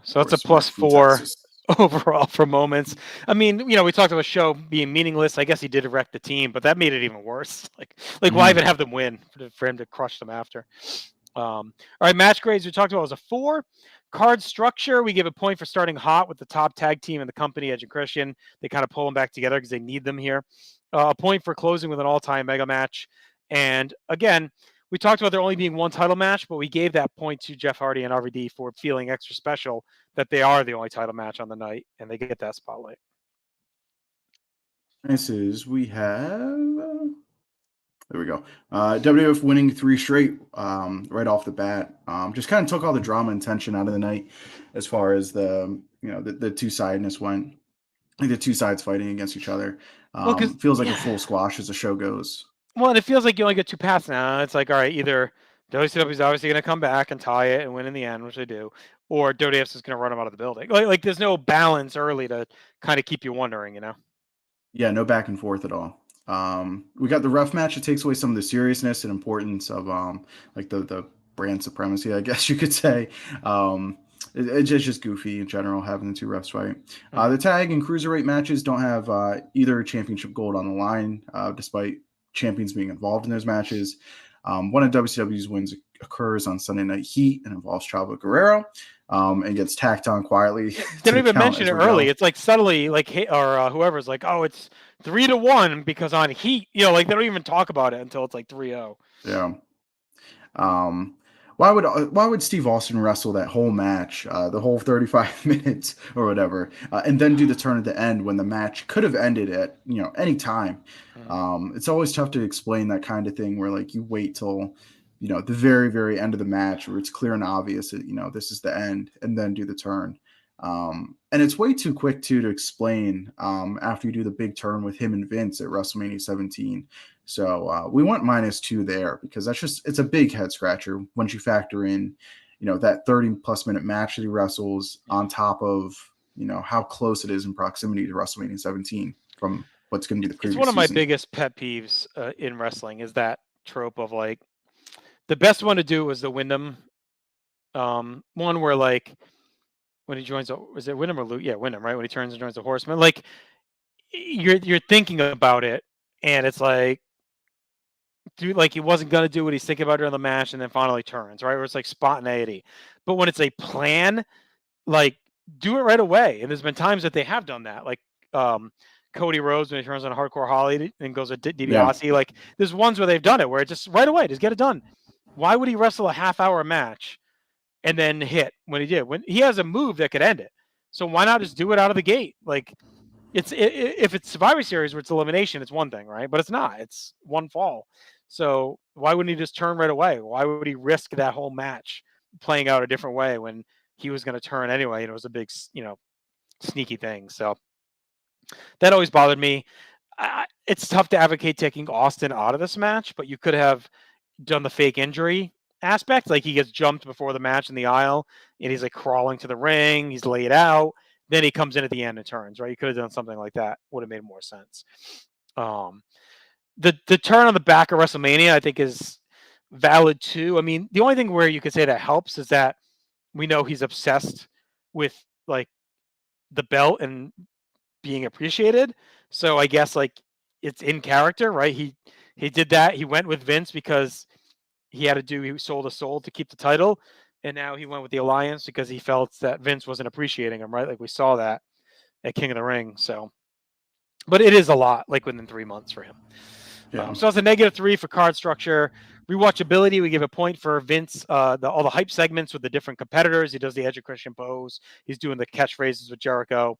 So that's a +4 overall for moments. I mean, we talked about the show being meaningless. I guess he did wreck the team, but that made it even worse. Why even have them win for him to crush them after? All right, match grades we talked about was a 4. Card structure, we give a point for starting hot with the top tag team in the company, Edge and Christian. They kind of pull them back together because they need them here. A point for closing with an all-time mega match. And again, we talked about there only being one title match, but we gave that point to Jeff Hardy and RVD for feeling extra special that they are the only title match on the night, and they get that spotlight. We have... There we go. WWF winning 3 straight right off the bat. Just kind of took all the drama and tension out of the night as far as the two-sidedness went. Like the two sides fighting against each other. Feels like a full squash as the show goes. Well, and it feels like you only get 2 paths now. It's like, all right, either WCW is obviously going to come back and tie it and win in the end, which they do, or WWF is going to run them out of the building. Like there's no balance early to kind of keep you wondering, Yeah, no back and forth at all. We got the ref match. It takes away some of the seriousness and importance of like the brand supremacy, I guess you could say. It's just goofy in general having the 2 refs fight. The tag and cruiserweight matches don't have either championship gold on the line, despite champions being involved in those matches. One of WCW's wins occurs on Sunday Night Heat and involves Chavo Guerrero, and gets tacked on quietly. They don't even mention it early. It's like subtly, like whoever's like, oh, it's 3-1 because on Heat, they don't even talk about it until it's like 3-0. Yeah. Why would Steve Austin wrestle that whole match, the whole 35 minutes or whatever, and then do the turn at the end when the match could have ended at any time? It's always tough to explain that kind of thing where like you wait till the very, very end of the match where it's clear and obvious that this is the end, and then do the turn. And it's way too quick to explain after you do the big turn with him and Vince at WrestleMania 17. So we went -2 there because it's a big head scratcher once you factor in, that 30+ minute match that he wrestles on top of, how close it is in proximity to WrestleMania 17 from what's going to be the previous It's one of season. my biggest pet peeves in wrestling is that trope of like the best one to do was the Wyndham one where like when he joins, was it Wyndham or Luke? Yeah, Wyndham, right? When he turns and joins the Horsemen, like you're thinking about it, and it's like, dude, like he wasn't gonna do what he's thinking about during the match, and then finally turns, right? Where it's like spontaneity. But when it's a plan, like do it right away. And there's been times that they have done that, like Cody Rhodes when he turns on Hardcore Holly and goes to DiBiase. Yeah. Like there's ones where they've done it where it just right away, just get it done. Why would he wrestle a half-hour match and then hit when he did? When he has a move that could end it, so why not just do it out of the gate? Like if it's Survivor Series where it's elimination, it's one thing, right? But it's not. It's one fall. So why wouldn't he just turn right away? Why would he risk that whole match playing out a different way when he was going to turn anyway? And it was a big, sneaky thing. So that always bothered me. It's tough to advocate taking Austin out of this match, but you could have done the fake injury aspect. Like he gets jumped before the match in the aisle and he's like crawling to the ring. He's laid out. Then he comes in at the end and turns, right? You could have done something like that. Would have made more sense. The turn on the back of WrestleMania, I think, is valid too. I mean, the only thing where you could say that helps is that we know he's obsessed with like the belt and being appreciated. So I guess like it's in character, right? He did that. He went with Vince because he sold a soul to keep the title. and now he went with the Alliance because he felt that Vince wasn't appreciating him, right? Like we saw that at King of the Ring. So, but it is a lot, like within 3 months for him. Yeah. So it's a -3 for card structure. Rewatchability, we give a point for Vince, all the hype segments with the different competitors. He does the Edge of Christian pose. He's doing the catchphrases with Jericho.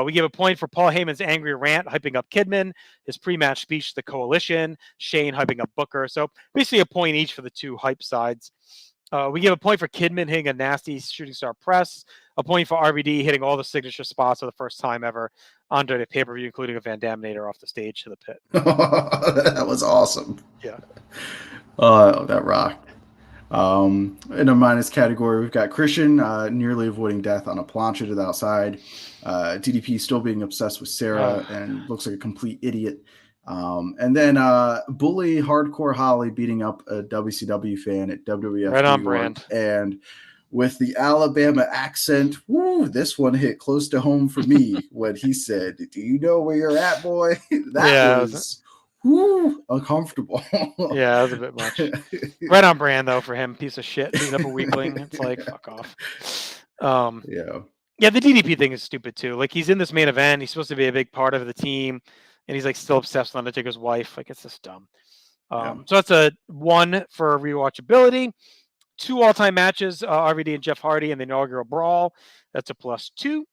We give a point for Paul Heyman's angry rant, hyping up Kidman, his pre-match speech to the Coalition, Shane hyping up Booker. So basically a point each for the two hype sides. We give a point for Kidman hitting a nasty shooting star press, a point for RVD hitting all the signature spots for the first time ever under the pay-per-view, including a Van Daminator off the stage to the pit. That was awesome. Yeah. Oh, that rocked. In a minus category, we've got Christian nearly avoiding death on a plancha to the outside. DDP still being obsessed with Sarah and looks like a complete idiot. And then Bully Hardcore Holly beating up a WCW fan at WWF Right on New York. brand. And with the Alabama accent, this one hit close to home for me when he said, "Do you know where you're at, boy?" That was uncomfortable. Yeah, that was a bit much. Right on brand, though, for him. Piece of shit. Beating up a weakling. It's like, fuck off. Yeah, the DDP thing is stupid, too. Like, he's in this main event. He's supposed to be a big part of the team. And he's, like, still obsessed with Undertaker's wife. Like, it's just dumb. So that's a 1 for rewatchability. 2 all-time matches, RVD and Jeff Hardy in the inaugural Brawl. That's a +2.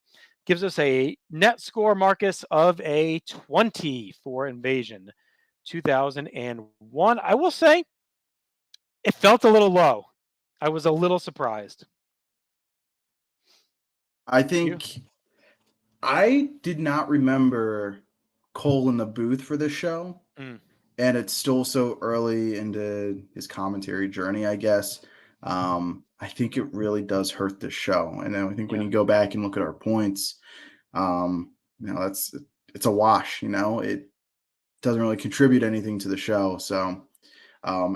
Gives us a net score, Marcus, of a 20 for Invasion 2001. I will say it felt a little low. I was a little surprised. I think I did not remember Cole in the booth for this show. And it's still so early into his commentary journey, I guess. I think it really does hurt the show. And then I think when you go back and look at our points, it's a wash, it doesn't really contribute anything to the show. So,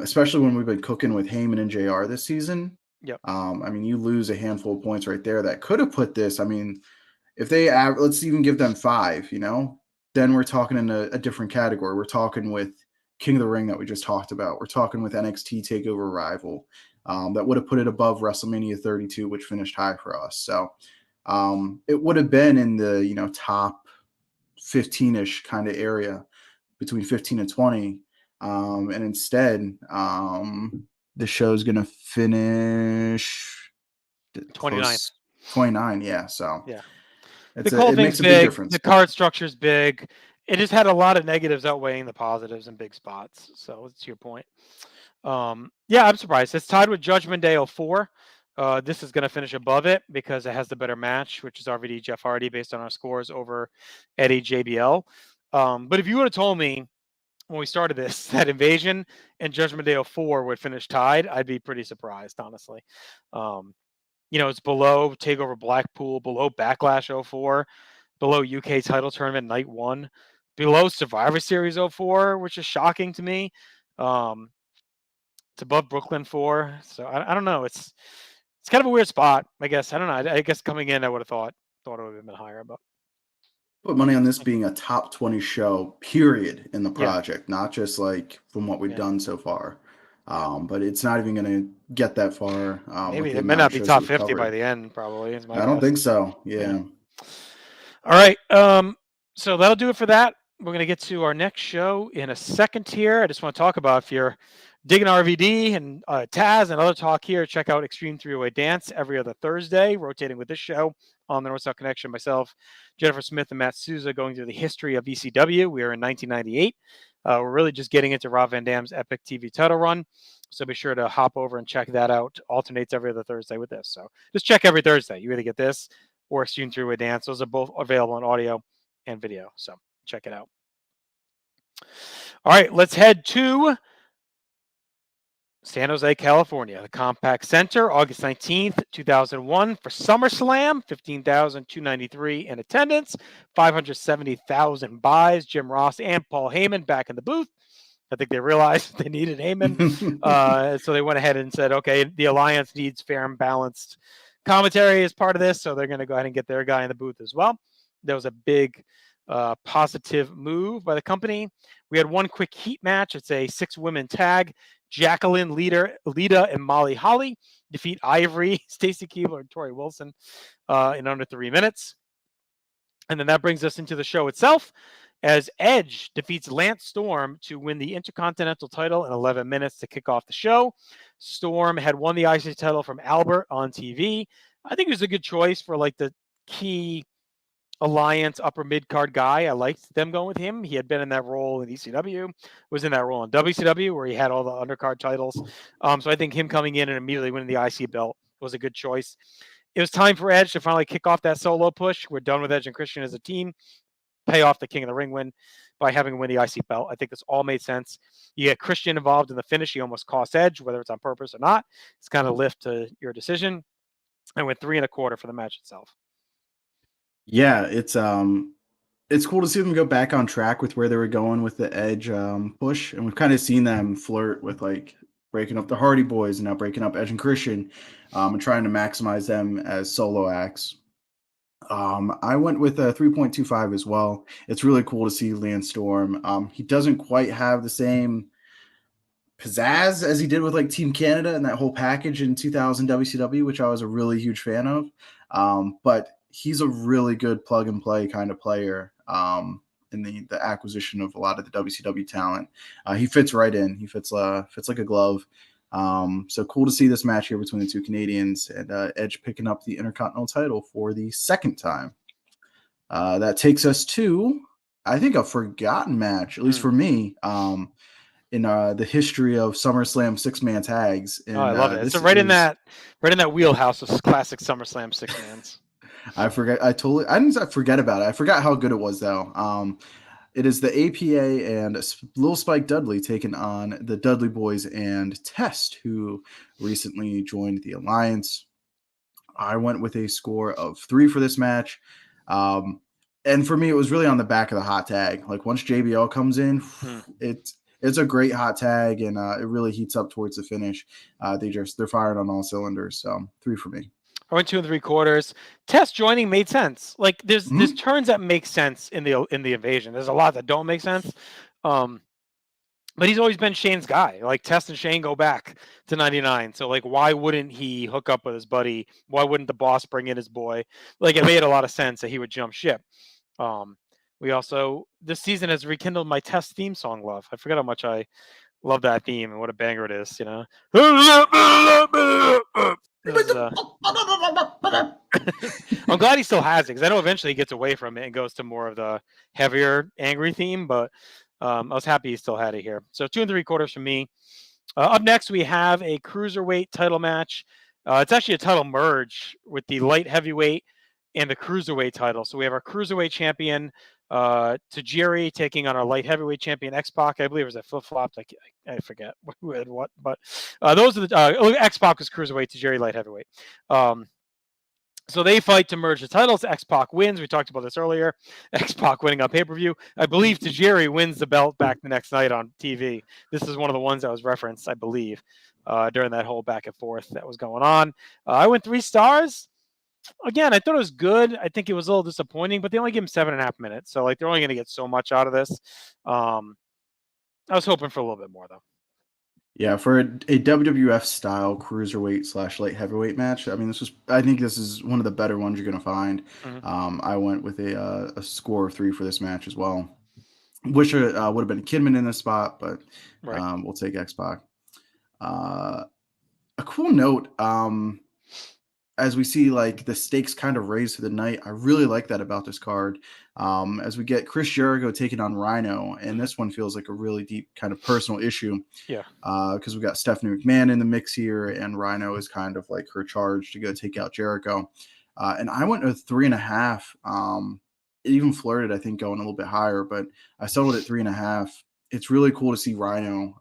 especially when we've been cooking with Heyman and JR this season. You lose a handful of points right there that could have put this. If they let's even give them 5, then we're talking in a different category. We're talking with King of the Ring that we just talked about. We're talking with NXT TakeOver Rival. That would have put it above WrestleMania 32, which finished high for us. So it would have been in the top 15-ish kind of area, between 15 and 20. And instead, the show's going to finish 29th. 29, yeah. So yeah, it thing's makes a big. big difference. The card structure's big. It just had a lot of negatives outweighing the positives in big spots. So it's your point. I'm surprised. It's tied with Judgment Day 04. This is going to finish above it because it has the better match, which is RVD Jeff Hardy based on our scores over Eddie JBL. But if you would have told me when we started this that Invasion and Judgment Day 04 would finish tied, I'd be pretty surprised, honestly. It's below TakeOver Blackpool, below Backlash 04, below UK title tournament night 1, below Survivor Series 04, which is shocking to me. It's above Brooklyn 4. So I don't know. It's kind of a weird spot, I guess. I don't know. I guess coming in, I would have thought it would have been higher, but put money on this being a top 20 show, period, in the project, not just like from what we've done so far. But it's not even going to get that far. Maybe it may not be top 50 by the end, probably. I don't think so. Yeah. All right. So that'll do it for that. We're going to get to our next show in a second here. I just want to talk about, if you're digging RVD and Taz and other talk here, check out Extreme 3-Way Dance every other Thursday, rotating with this show on the North South Connection. Myself, Jennifer Smith, and Matt Souza going through the history of ECW. We are in 1998. We're really just getting into Rob Van Dam's epic TV title run. So be sure to hop over and check that out. Alternates every other Thursday with this. So just check every Thursday. You either get this or Extreme 3-Way Dance. Those are both available on audio and video. So check it out. All right, let's head to San Jose, California, the Compaq Center, August 19th, 2001 for SummerSlam, 15,293 in attendance, 570,000 buys. Jim Ross and Paul Heyman back in the booth. I think they realized they needed Heyman. So they went ahead and said, okay, the Alliance needs fair and balanced commentary as part of this. So they're going to go ahead and get their guy in the booth as well. There was a big positive move by the company. We had one quick heat match. It's a 6-women tag. Jacqueline, Lita, and Molly Holly defeat Ivory, Stacy Keibler, and Tori Wilson in under 3 minutes. And then that brings us into the show itself, as Edge defeats Lance Storm to win the Intercontinental title in 11 minutes to kick off the show. Storm had won the IC title from Albert on TV. I think it was a good choice for like the key Alliance upper mid card guy. I liked them going with him. He had been in that role in ECW, was in that role in WCW where he had all the undercard titles. So I think him coming in and immediately winning the IC belt was a good choice. It was time for Edge to finally kick off that solo push. We're done with Edge and Christian as a team. Pay off the King of the Ring win by having him win the IC belt. I think this all made sense. You get Christian involved in the finish. He almost cost Edge, whether it's on purpose or not. It's kind of left to your decision. I went 3 1/4 for the match itself. Yeah, it's cool to see them go back on track with where they were going with the Edge push, and we've kind of seen them flirt with like breaking up the Hardy Boys and now breaking up Edge and Christian, and trying to maximize them as solo acts. I went with a 3.25 as well. It's really cool to see Lance Storm. He doesn't quite have the same pizzazz as he did with like Team Canada and that whole package in 2000 WCW, which I was a really huge fan of. But he's a really good plug and play kind of player in the acquisition of a lot of the WCW talent. He fits right in. He fits like a glove. So cool to see this match here between the two Canadians and Edge picking up the Intercontinental title for the second time. That takes us to, I think, a forgotten match, at least for me, in the history of SummerSlam 6-man tags. And, I love it. It's right in that wheelhouse of classic SummerSlam 6-mans. I didn't forget about it. I forgot how good it was though. It is the APA and Lil Spike Dudley taking on the Dudley Boys and Test, who recently joined the Alliance. I went with a score of 3 for this match. And for me, it was really on the back of the hot tag. Like once JBL comes in, it's a great hot tag, and it really heats up towards the finish. They're firing on all cylinders. So 3 for me. I went 2 3/4. Test joining made sense. Like there's turns that make sense in the invasion. There's a lot that don't make sense. But he's always been Shane's guy. Like Test and Shane go back to 99. So like why wouldn't he hook up with his buddy? Why wouldn't the boss bring in his boy? Like it made a lot of sense that he would jump ship. We also this season has rekindled my Test theme song love. I forget how much I love that theme and what a banger it is, you know. I'm glad he still has it because I know eventually he gets away from it and goes to more of the heavier, angry theme. But I was happy he still had it here. So 2 3/4 from me. Up next, we have a cruiserweight title match. It's actually a title merge with the light heavyweight and the cruiserweight title. So we have our cruiserweight champion Tajiri taking on our light heavyweight champion X-Pac. I believe it was a flip-flopped. I forget who had what, but those are the X-Pac was cruiserweight, Tajiri light heavyweight. So they fight to merge the titles. X-Pac wins. We talked about this earlier. X-Pac winning on pay-per-view. I believe Tajiri wins the belt back the next night on TV. This is one of the ones that was referenced, I believe, during that whole back and forth that was going on. I went 3 stars. Again, I thought it was good. I think it was a little disappointing, but they only gave him 7.5 minutes. So, like, they're only going to get so much out of this. I was hoping for a little bit more, though. Yeah, for a WWF style cruiserweight / light heavyweight match, I mean, I think this is one of the better ones you're going to find. I went with a score of 3 for this match as well. Wish it would have been Kidman in this spot, but we'll take X-Pac. A cool note, as we see like the stakes kind of raised for the night, I really like that about this card. As we get Chris Jericho taking on Rhino, and this one feels like a really deep kind of personal issue. Yeah. Because we got Stephanie McMahon in the mix here, and Rhino is kind of like her charge to go take out Jericho. And I went with 3.5. It even flirted, I think, going a little bit higher, but I settled at 3.5. It's really cool to see Rhino,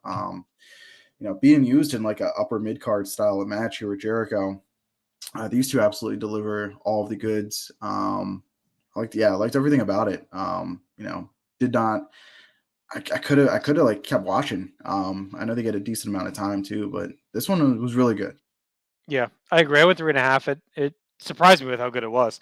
being used in like a upper mid card style of match here with Jericho. These two absolutely deliver all of the goods. I liked everything about it. Did not. I could have like kept watching. I know they get a decent amount of time too, but this one was really good. Yeah, I agree. I went 3.5. It surprised me with how good it was.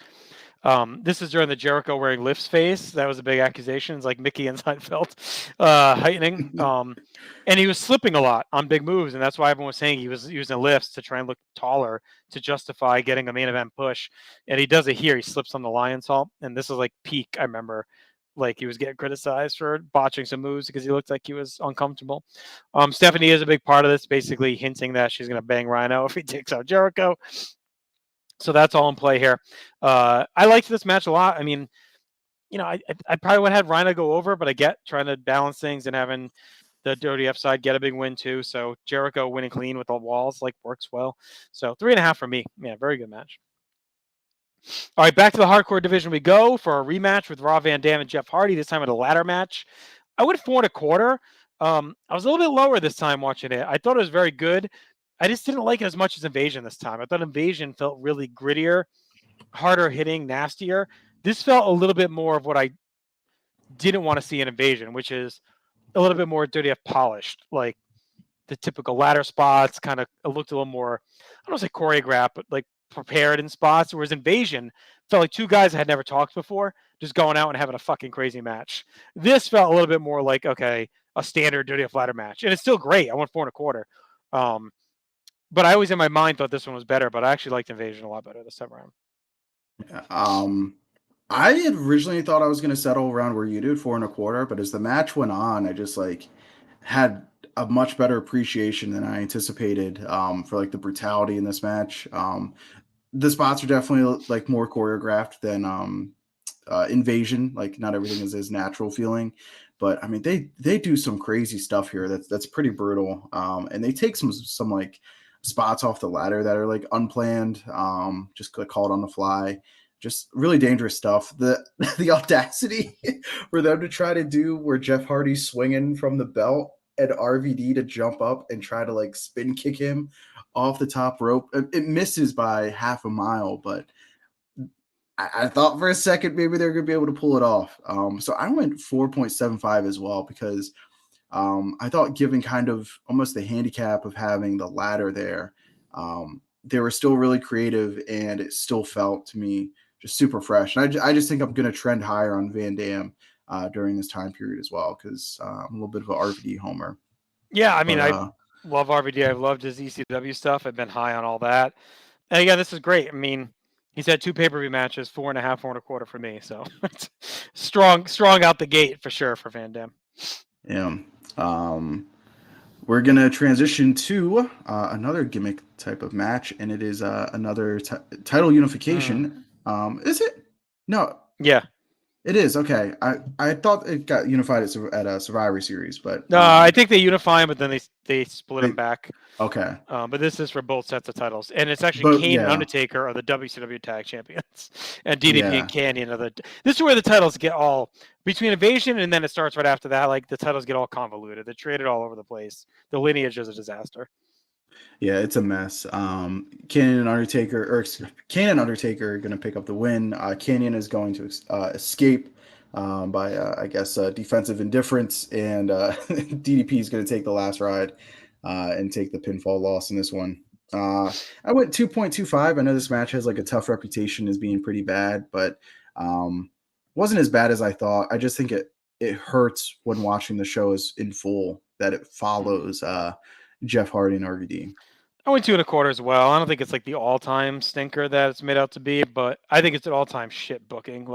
This is during the Jericho wearing lifts phase. That was a big accusation. It's like Mickey and Seinfeld heightening. And he was slipping a lot on big moves, and that's why everyone was saying he was using lifts to try and look taller to justify getting a main event push. And he does it here. He slips on the Lionsault, and this is like peak. I remember, like he was getting criticized for botching some moves because he looked like he was uncomfortable. Stephanie is a big part of this, basically hinting that she's going to bang Rhino if he takes out Jericho. So that's all in play here. I liked this match a lot. I mean, I probably would have had Rhino go over, but I get trying to balance things and having the WWF side get a big win too. So Jericho winning clean with the walls works well. So 3.5 for me. Yeah, very good match. All right, back to the hardcore division we go for a rematch with Rob Van Dam and Jeff Hardy. This time at a ladder match. I went 4.25. I was a little bit lower this time watching it. I thought it was very good. I just didn't like it as much as Invasion this time. I thought Invasion felt really grittier, harder hitting, nastier. This felt a little bit more of what I didn't want to see in Invasion, which is a little bit more WWF polished, like the typical ladder spots. Kind of looked a little more, I don't say choreographed, but like prepared in spots. Whereas Invasion felt like two guys that had never talked before, just going out and having a fucking crazy match. This felt a little bit more like, okay, a standard WWF ladder match, and it's still great. I went 4.25. But I always in my mind thought this one was better, but I actually liked Invasion a lot better this time around. I had originally thought I was going to settle around where you did, 4.25, but as the match went on, I just had a much better appreciation than I anticipated for the brutality in this match. The spots are definitely more choreographed than Invasion. Not everything is as natural feeling, but I mean they do some crazy stuff here that's pretty brutal. And they take some spots off the ladder that are unplanned, just called on the fly. Just really dangerous stuff. The audacity for them to try to do where Jeff Hardy's swinging from the belt and RVD to jump up and try to spin kick him off the top rope. It misses by half a mile, but I thought for a second maybe they're going to be able to pull it off. So I went 4.75 as well because I thought given kind of almost the handicap of having the ladder there, they were still really creative and it still felt to me just super fresh. And I just think I'm going to trend higher on Van Dam during this time period as well because I'm a little bit of an RVD homer. Yeah, I mean, I love RVD. I've loved his ECW stuff. I've been high on all that. And again, this is great. I mean, he's had 2 pay-per-view matches, 4.5, 4.25 for me. So it's strong out the gate for sure for Van Dam. Yeah. We're going to transition to another gimmick type of match, and it is another title unification. Is it? No. Yeah. It is. Okay. I thought it got unified at a Survivor Series, but... I think they unify them, but then they split them back. Okay. But this is for both sets of titles. And it's actually Kane and Undertaker are the WCW Tag Champions. And DDP and Canyon are the... This is where the titles get all... Between Invasion and then it starts right after that, the titles get all convoluted. They're traded all over the place. The lineage is a disaster. Yeah, it's a mess. Canyon and Undertaker are going to pick up the win. Canyon is going to escape by, I guess, defensive indifference, and DDP is going to take the last ride and take the pinfall loss in this one. I went 2.25. I know this match has a tough reputation as being pretty bad, but wasn't as bad as I thought. I just think it hurts when watching the show in full that it follows Jeff Hardy and RVD. I went 2.25 as well. I don't think it's the all-time stinker that it's made out to be, but I think it's an all-time shit booking.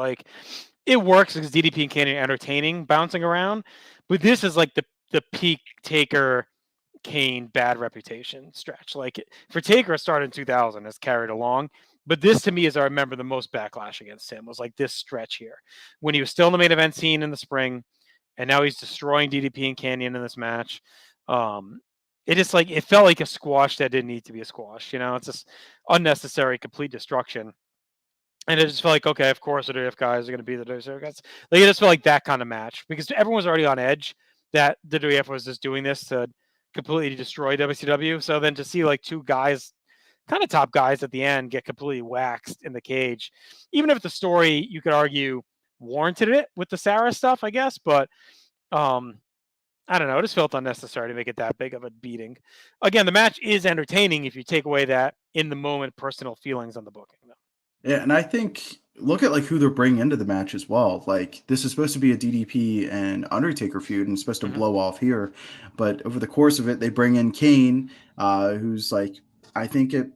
It works because DDP and Canyon are entertaining, bouncing around, but this is the peak Taker Kane bad reputation stretch. For Taker, it started in 2000, it's carried along. But this to me is, I remember the most backlash against him was this stretch here when he was still in the main event scene in the spring, and now he's destroying DDP and Canyon in this match. It just it felt like a squash that didn't need to be a squash. It's just unnecessary, complete destruction. And it just felt like, okay, of course the WWF guys are going to be the WWF guys. It just felt like that kind of match because everyone was already on edge that the WWF was just doing this to completely destroy WCW. So then to see 2 guys, kind of top guys at the end, get completely waxed in the cage, even if the story you could argue warranted it with the Sarah stuff, I guess, but I don't know. It just felt unnecessary to make it that big of a beating. Again, the match is entertaining if you take away that in the moment personal feelings on the booking. Yeah, and I think look at like who they're bringing into the match as well. Like this is supposed to be a DDP and Undertaker feud, and it's supposed to Mm-hmm. blow off here, but over the course of it, they bring in Kane, who's like I think it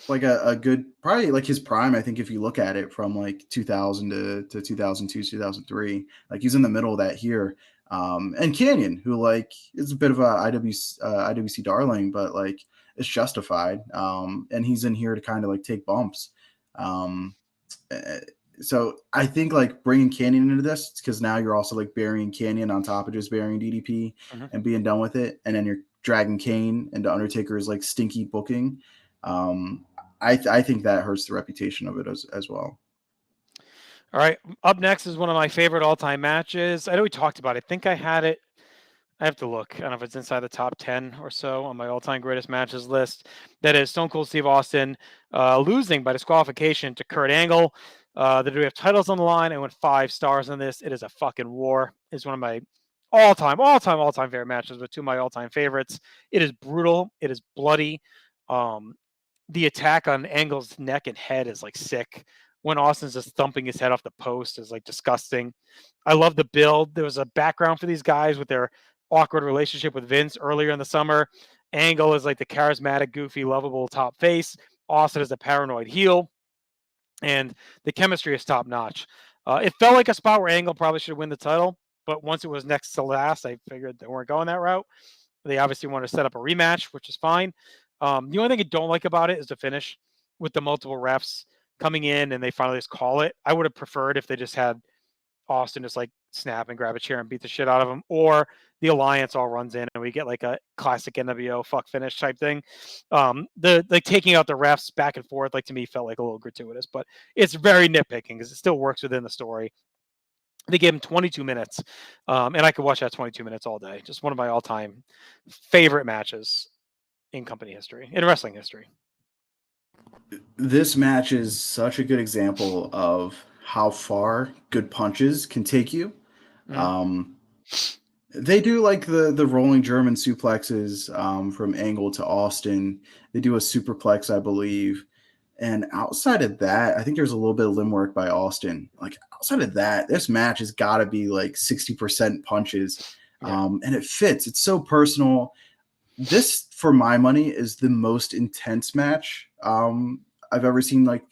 like a good probably like his prime. I think if you look at it from like 2000 to 2002 2003, like he's in the middle of that here. And Canyon, who like is a bit of a IWC darling, but like it's justified. And he's in here to kind of like take bumps. Um, uh, so I think like bringing Canyon into this because now you're also like burying Canyon on top of just burying DDP Mm-hmm. and being done with it, and then you're dragging Kane into Undertaker's like stinky booking. Um, I think that hurts the reputation of it as well. All right. Up next is one of my favorite all-time matches. I know we talked about it. I think I had it. I have to look. I don't know if it's inside the top 10 or so on my all-time greatest matches list. That is Stone Cold Steve Austin losing by disqualification to Kurt Angle. The WWF titles on the line. I went 5 stars on this. It is a fucking war. It's one of my all-time favorite matches, but two of my all-time favorites. It is brutal. It is bloody. Um, the attack on Angle's neck and head is like sick. When Austin's just thumping his head off the post is like disgusting. I love the build. There was a background for these guys with their awkward relationship with Vince earlier in the summer. Angle is like the charismatic, goofy, lovable top face. Austin is the paranoid heel, and the chemistry is top notch. It felt like a spot where Angle probably should win the title, but once it was next to last, I figured they weren't going that route. They obviously want to set up a rematch, which is fine. The only thing I don't like about it is the finish with the multiple refs coming in and they finally just call it. I would have preferred if they just had Austin just like snap and grab a chair and beat the shit out of him, or the Alliance all runs in and we get like a classic NWO fuck finish type thing. The like taking out the refs back and forth, like to me felt like a little gratuitous, but it's very nitpicking because it still works within the story. They gave him 22 minutes, and I could watch that 22 minutes all day. Just one of my all-time favorite matches in company history, in wrestling history. This match is such a good example of how far good punches can take you. Mm-hmm. Um, they do like the rolling German suplexes from Angle to Austin. They do a superplex, I believe. And outside of that, I think there's a little bit of limb work by Austin. Like outside of that, this match has got to be like 60% punches. Yeah. And it fits. It's so personal. This, for my money, is the most intense match I've ever seen like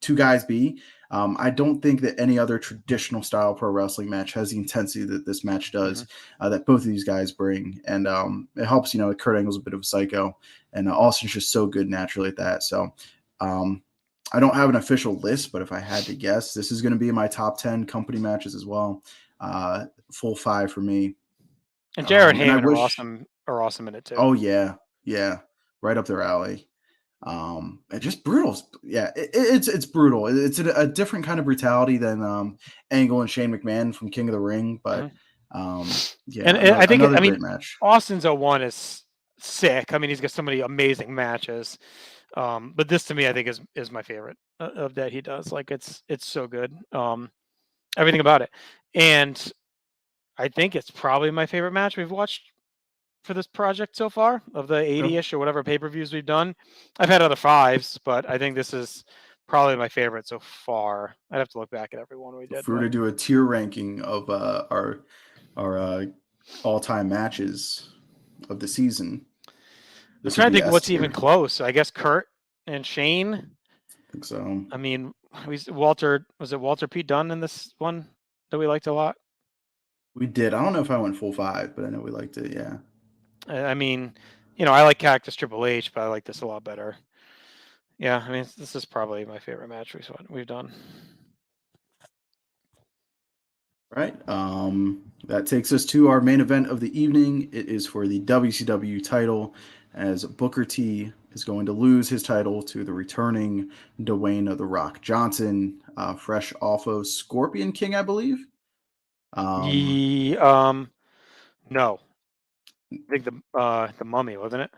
two guys be. I don't think that any other traditional style pro wrestling match has the intensity that this match Mm-hmm. does, that both of these guys bring. And it helps, Kurt Angle's a bit of a psycho, and Austin's just so good naturally at that. So um, I don't have an official list, but if I had to guess, this is going to be in my top 10 company matches as well. Full 5 for me. And Jared And I Heyman wish, are awesome in it too. oh, yeah, yeah, right up their alley. And just brutal. Yeah, it's brutal. It's a different kind of brutality than Angle and Shane McMahon from King of the Ring, but Mm-hmm. yeah, And I think, another I mean, great match. Austin's 01 is sick. I mean, he's got so many amazing matches. But this to me, I think is my favorite of that he does. Like it's so good. Everything about it, and I think it's probably my favorite match we've watched for this project so far of the Yep. 80-ish or whatever pay-per-views we've done. I've had other fives, but I think this is probably my favorite so far. I'd have to look back at every one we did, If we were but to do a tier ranking of our all time matches of the season, I'm this would trying to be think S what's even tier. close. I guess Kurt and Shane. I think so. I mean, was it Walter P. Dunn in this one that we liked a lot? We did. I don't know if I went full 5, but I know we liked it. Yeah. I mean, I like Cactus Triple H, but I like this a lot better. Yeah, I mean, this is probably my favorite match we've done. Right. That takes us to our main event of the evening. It is for the WCW title, as Booker T is going to lose his title to the returning Dwayne The Rock Johnson, fresh off of Scorpion King, I believe. The no, I think the Mummy, wasn't it?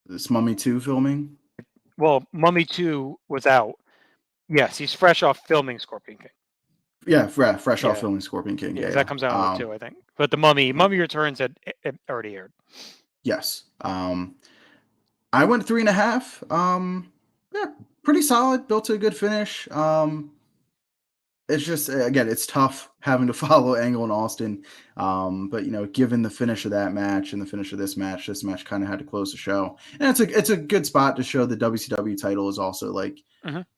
This Mummy 2 filming. Well, Mummy 2 was out. Yes, he's fresh off filming Scorpion King. Yeah, fresh off Yeah, filming Scorpion King. yeah, Yeah, because that yeah. comes out on the 2, I think. But the Mummy Returns had already aired. Yes. I went 3.5. Yeah, pretty solid. Built to a good finish. It's just again, it's tough having to follow Angle and Austin. But given the finish of that match and the finish of this match kind of had to close the show. And it's a good spot to show the WCW title is also like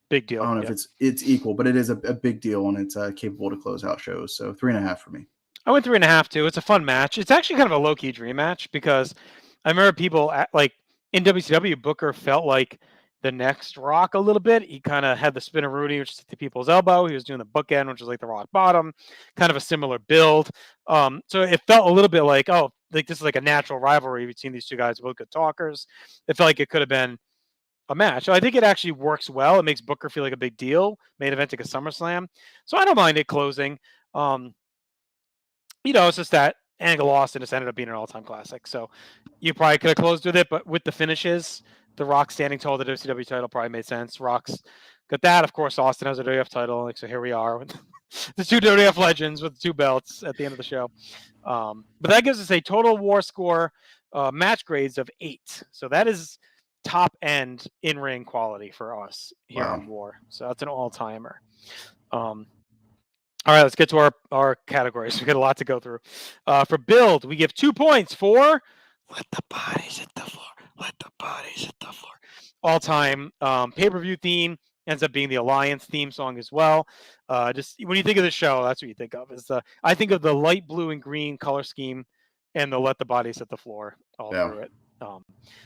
Big deal. I don't know Yeah. if it's equal, but it is a big deal and it's capable to close out shows. So 3.5 for me. I went 3.5 too. It's a fun match. It's actually kind of a low key dream match because I remember people like in WCW, Booker felt like the next Rock a little bit. He kind of had the spinner Rooney, which is to people's elbow. He was doing the bookend, which was like the rock bottom, kind of a similar build. So it felt a little bit like, oh, like this is like a natural rivalry between these two guys, both good talkers. It felt like it could have been a match. So I think it actually works well. It makes Booker feel like a big deal. Main event like a SummerSlam. So I don't mind it closing. It's just that Angle lost and just ended up being an all-time classic. So you probably could have closed with it, but with the finishes, the Rock standing tall, the WCW title probably made sense. Rock's got that. Of course, Austin has a WF title. Like, so here we are with the two WF legends with the two belts at the end of the show. But that gives us a total war score match grades of 8. So that is top end in-ring quality for us here on War. So that's an all-timer. All right, let's get to our categories. We got a lot to go through. For build, we give 2 points for Let the Bodies Hit the Floor. Let the Bodies Hit the Floor. All-time pay-per-view theme ends up being the Alliance theme song as well. Just when you think of the show, that's what you think of. I think of the light blue and green color scheme and the Let the Bodies Hit the Floor all through it.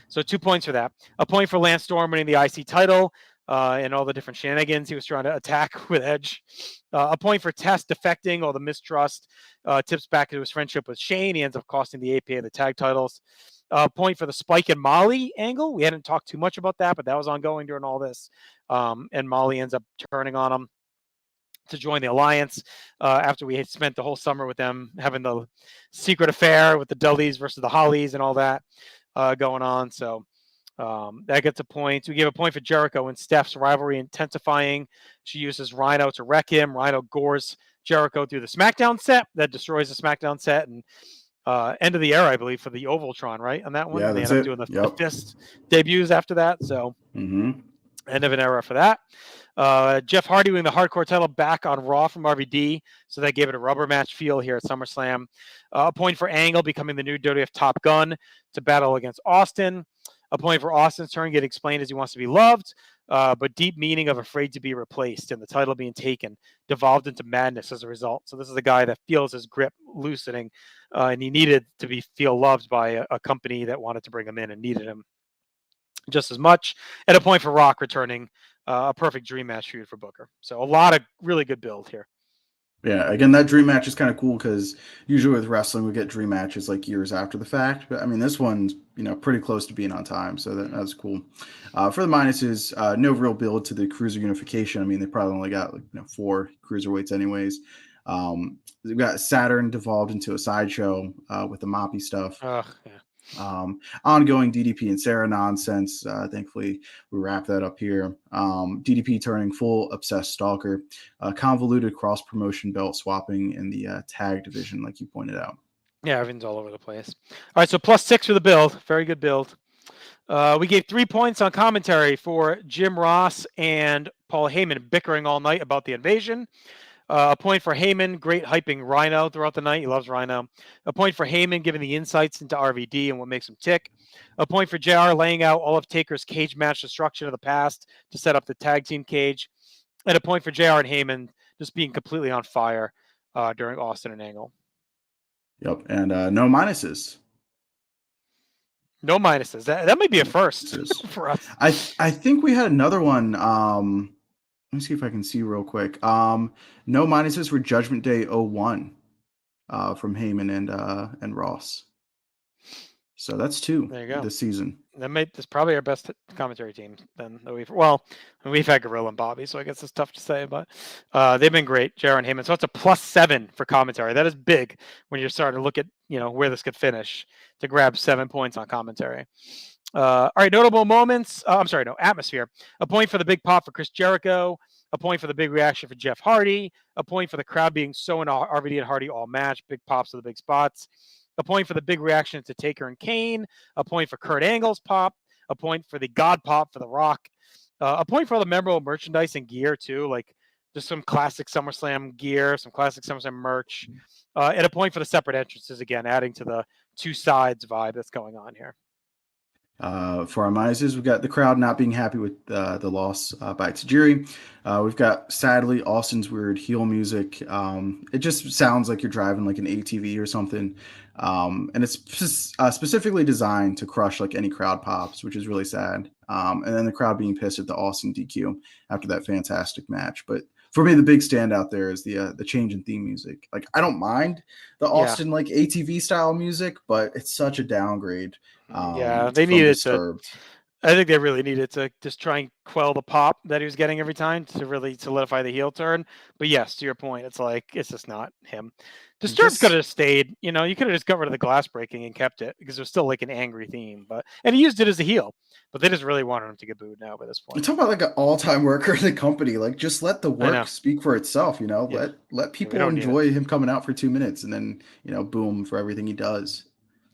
So 2 points for that. A point for Lance Storm winning the IC title. And all the different shenanigans he was trying to attack with Edge. A point for Test defecting, all the mistrust tips back to his friendship with Shane. He ends up costing the APA the tag titles. A point for the Spike and Molly angle. We hadn't talked too much about that, but that was ongoing during all this. And Molly ends up turning on him to join the Alliance after we had spent the whole summer with them having the secret affair with the Dudleys versus the Hollies and all that going on. So that gets a point. We gave a point for Jericho and Steph's rivalry intensifying. She uses Rhino to wreck him. Rhino gores Jericho through the SmackDown set that destroys the SmackDown set and end of the era, I believe, for the Ovaltron, right? On that one. Yeah, they that's end up doing the fist debuts after that. So end of an era for that. Jeff Hardy winning the hardcore title back on Raw from RVD. So that gave it a rubber match feel here at SummerSlam. A point for Angle becoming the new WWF Top Gun to battle against Austin. A point for Austin's turn getting explained as he wants to be loved, but deep meaning of afraid to be replaced and the title being taken, devolved into madness as a result. So this is a guy that feels his grip loosening, and he needed to feel loved by a company that wanted to bring him in and needed him just as much. And a point for Rock returning a perfect dream match feud for Booker. So a lot of really good build here. Yeah, again, that dream match is kind of cool because usually with wrestling, we get dream matches like years after the fact. But I mean, this one's pretty close to being on time, so that's cool. For the minuses, no real build to the cruiser unification. I mean, they probably only got 4 cruiserweights anyways. We've got Saturn devolved into a sideshow with the moppy stuff. Yeah. Ongoing DDP and Sarah nonsense. Thankfully, we wrap that up here. DDP turning full obsessed stalker. Convoluted cross promotion belt swapping in the tag division, like you pointed out. Yeah, everything's all over the place. All right, so +6 for the build. Very good build. We gave 3 points on commentary for Jim Ross and Paul Heyman bickering all night about the invasion. A point for Heyman, great hyping Rhino throughout the night. He loves Rhino. A point for Heyman, giving the insights into RVD and what makes him tick. A point for JR, laying out all of Taker's cage match destruction of the past to set up the tag team cage. And a point for JR and Heyman just being completely on fire during Austin and Angle. Yep, and no minuses. No minuses. That might be a first for us. I think we had another one. Let me see if I can see real quick. No minuses for Judgment Day 01 from Heyman and Ross. So that's 2 there you go. This season. That's probably our best commentary team then that we've had Gorilla and Bobby, so I guess it's tough to say, but they've been great, Jared and Heyman. So it's a +7 for commentary. That is big when you're starting to look at where this could finish to grab 7 points on commentary. All right, notable moments. Atmosphere. A point for the big pop for Chris Jericho. A point for the big reaction for Jeff Hardy. A point for the crowd being so into RVD and Hardy all match. Big pops to the big spots. A point for the big reaction to Taker and Kane. A point for Kurt Angle's pop. A point for the God pop for The Rock. A point for all the memorable merchandise and gear too, like just some classic SummerSlam gear, some classic SummerSlam merch, and a point for the separate entrances again, adding to the two sides vibe that's going on here. For our minuses, we've got the crowd not being happy with the loss by Tajiri. We've got, sadly, Austin's weird heel music. It just sounds like you're driving like an ATV or something. And it's specifically designed to crush like any crowd pops, which is really sad. And then the crowd being pissed at the Austin DQ after that fantastic match. But for me, the big standout there is the change in theme music. Like, I don't mind the Austin like ATV style music, but it's such a downgrade. They From needed to. Disturbed. I think they really needed to just try and quell the pop that he was getting every time to really solidify the heel turn. But yes, to your point, it's like it's just not him. Disturbed could have stayed. You could have just got rid of the glass breaking and kept it because it was still like an angry theme. And he used it as a heel. But they just really wanted him to get booed now by this point. I'm talking about like an all-time worker in the company. Like, just let the work speak for itself. Let people enjoy him coming out for 2 minutes and then boo him for everything he does.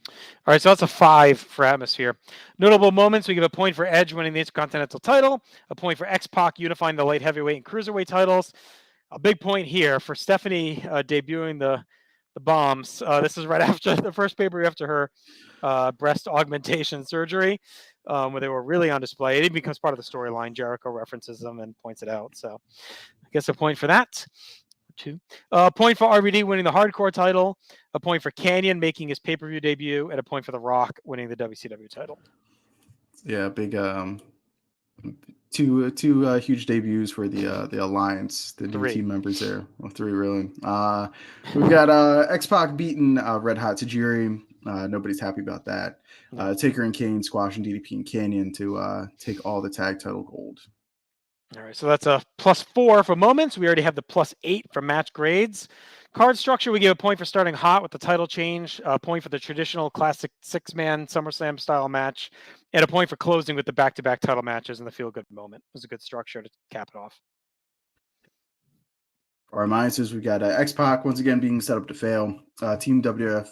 All right, so that's a 5 for atmosphere. Notable moments, we give a point for Edge winning the Intercontinental title, a point for X-Pac unifying the light heavyweight and cruiserweight titles, a big point here for Stephanie debuting the bombs. This is right after the first pay-per-view after her breast augmentation surgery, where they were really on display. It even becomes part of the storyline. Jericho references them and points it out. So I guess a point for that. 2. A point for RVD winning the hardcore title, a point for Canyon making his pay-per-view debut, and a point for The Rock winning the WCW title. Yeah, big two huge debuts for the Alliance, the new team members there. Well, 3 really. We've got X-Pac beating Red Hot Tajiri. Nobody's happy about that. Taker and Kane squashing DDP and Canyon to take all the tag title gold. All right, so that's a +4 for moments. We already have the +8 for match grades. Card structure, we give a point for starting hot with the title change, a point for the traditional classic 6-man SummerSlam style match, and a point for closing with the back-to-back title matches and the feel-good moment. It was a good structure to cap it off. For our minuses, we got X-Pac once again being set up to fail. Team WWF.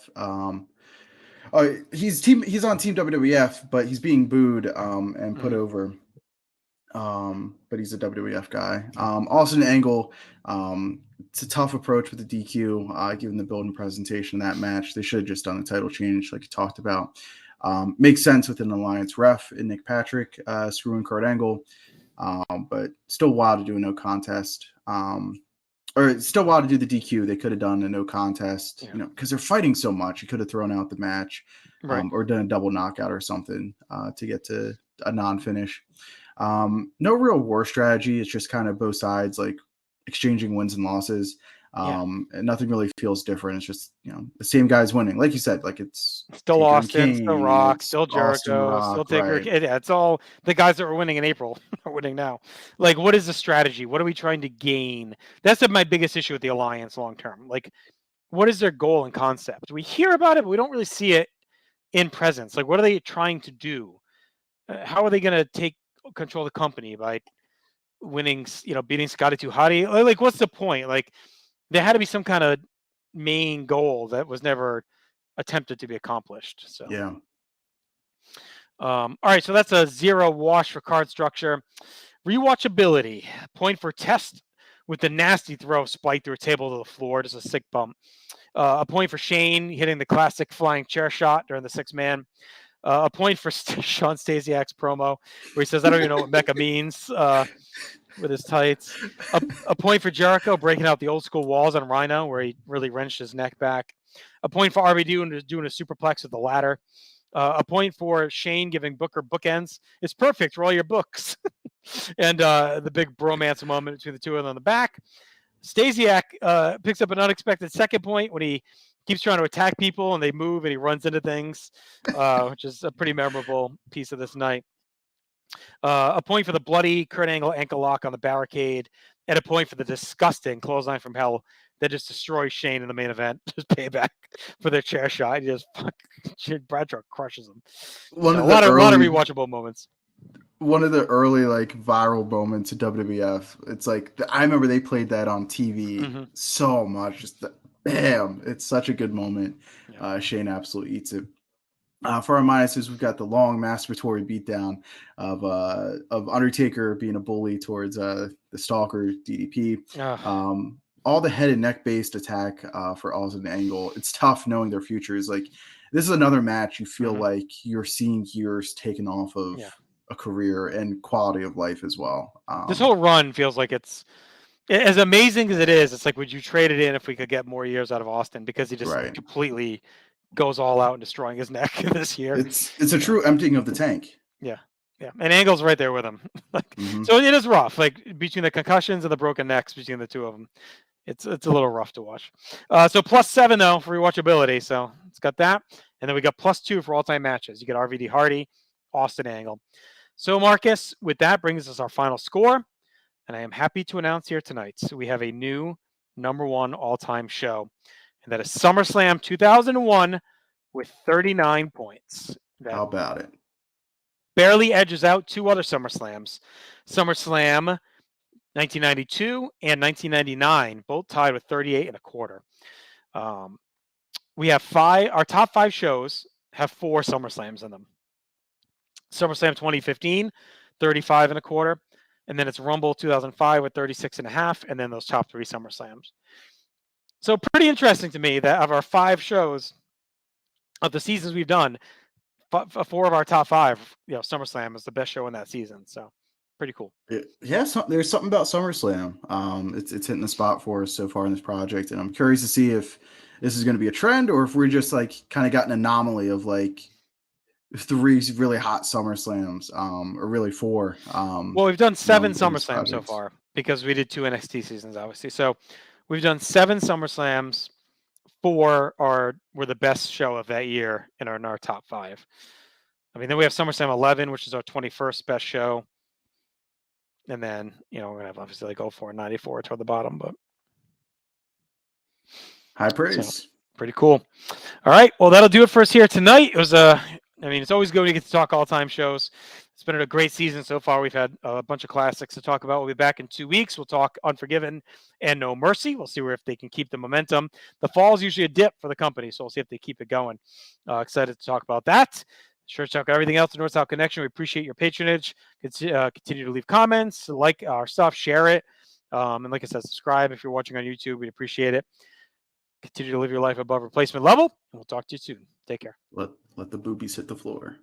He's on Team WWF, but he's being booed and put over. But he's a WWF guy. Austin Angle, it's a tough approach with the DQ, given the build and presentation of that match. They should have just done a title change like you talked about. Makes sense with an Alliance ref in Nick Patrick, screwing Kurt Angle, but still wild to do a no contest. Or it's still wild to do the DQ. They could have done a no contest, because they're fighting so much. You could have thrown out the match, or done a double knockout or something to get to a non-finish. No real war strategy. It's just kind of both sides like exchanging wins and losses. And nothing really feels different. It's just, the same guys winning. Like you said, like it's still Taker Austin, King, still Rock, still Jericho, Rock, still Taker. right. Yeah, it's all the guys that were winning in April are winning now. Like, what is the strategy? What are we trying to gain? That's my biggest issue with the Alliance long term. Like, what is their goal and concept? We hear about it, but we don't really see it in presence. Like, what are they trying to do? How are they going to take control of the company by winning, beating Scotty 2 Hotty? Like, what's the point? Like, there had to be some kind of main goal that was never attempted to be accomplished. So yeah. All right, so that's a 0 wash for card structure. Rewatchability, point for Test with the nasty throw spiked through a table to the floor, just a sick bump. A point for Shane hitting the classic flying chair shot during the 6-man. A point for Sean Stasiak's promo where he says, "I don't even know what Mecca means," with his tights. A point for Jericho breaking out the old school walls on Rhino where he really wrenched his neck back. A point for RVD doing a superplex with the ladder. A point for Shane giving Booker bookends. It's perfect for all your books. And the big bromance moment between the two of them on the back. Stasiak picks up an unexpected second point when he keeps trying to attack people and they move and he runs into things, which is a pretty memorable piece of this night. A point for the bloody Kurt Angle ankle lock on the barricade, and a point for the disgusting clothesline from hell that just destroys Shane in the main event. Just payback for their chair shot. He just Bradshaw crushes him. A lot of rewatchable moments. One of the early like viral moments of WWF. It's like I remember they played that on TV so much. Just bam! It's such a good moment. Shane absolutely eats it. For our minuses, we've got the long masturbatory beatdown of Undertaker being a bully towards the Stalker DDP. All the head and neck based attack for Austin Angle. It's tough knowing their futures. Like, this is another match you feel like you're seeing years taken off of a career and quality of life as well. This whole run feels like it's as amazing as it is. It's like, would you trade it in if we could get more years out of Austin, because he just completely goes all out and destroying his neck this year. It's a true emptying of the tank. Yeah. And Angle's right there with him. So it is rough, like between the concussions and the broken necks between the two of them. It's a little rough to watch. So +7 though for rewatchability. So it's got that, and then we got +2 for all-time matches. You get RVD Hardy, Austin Angle. So Marcus, with that brings us our final score, and I am happy to announce here tonight we have a new #1 all-time show. And that is SummerSlam 2001 with 39 points. How about it? Barely edges out 2 other SummerSlams. SummerSlam 1992 and 1999, both tied with 38 1/4. We have our top 5 shows have 4 SummerSlams in them. SummerSlam 2015, 35 1/4. And then it's Rumble 2005 with 36 1/2. And then those top 3 SummerSlams. So pretty interesting to me that of our 5 shows of the seasons we've done, 4 of our top 5, SummerSlam is the best show in that season. So pretty cool. Yeah, there's something about SummerSlam. It's hitting the spot for us so far in this project, and I'm curious to see if this is going to be a trend or if we're just like kind of got an anomaly of like 3 really hot SummerSlams, or really 4. Well, we've done 7 SummerSlams so far because we did 2 NXT seasons, obviously. So we've done 7 SummerSlams. 4 were the best show of that year in our top 5. I mean, then we have SummerSlam 11, which is our 21st best show. And then, we're going to have obviously like 04 and 94 toward the bottom, but high praise. So, pretty cool. All right. Well, that'll do it for us here tonight. It was it's always good when you get to talk all-time shows. It's been a great season so far. We've had a bunch of classics to talk about. We'll be back in 2 weeks. We'll talk Unforgiven and No Mercy. We'll see if they can keep the momentum. The fall is usually a dip for the company, so we'll see if they keep it going. Excited to talk about that. Sure, check out everything else at North South Connection. We appreciate your patronage. Continue to leave comments, like our stuff, share it. And like I said, subscribe if you're watching on YouTube. We'd appreciate it. Continue to live your life above replacement level, and we'll talk to you soon. Take care. Let the boobies hit the floor.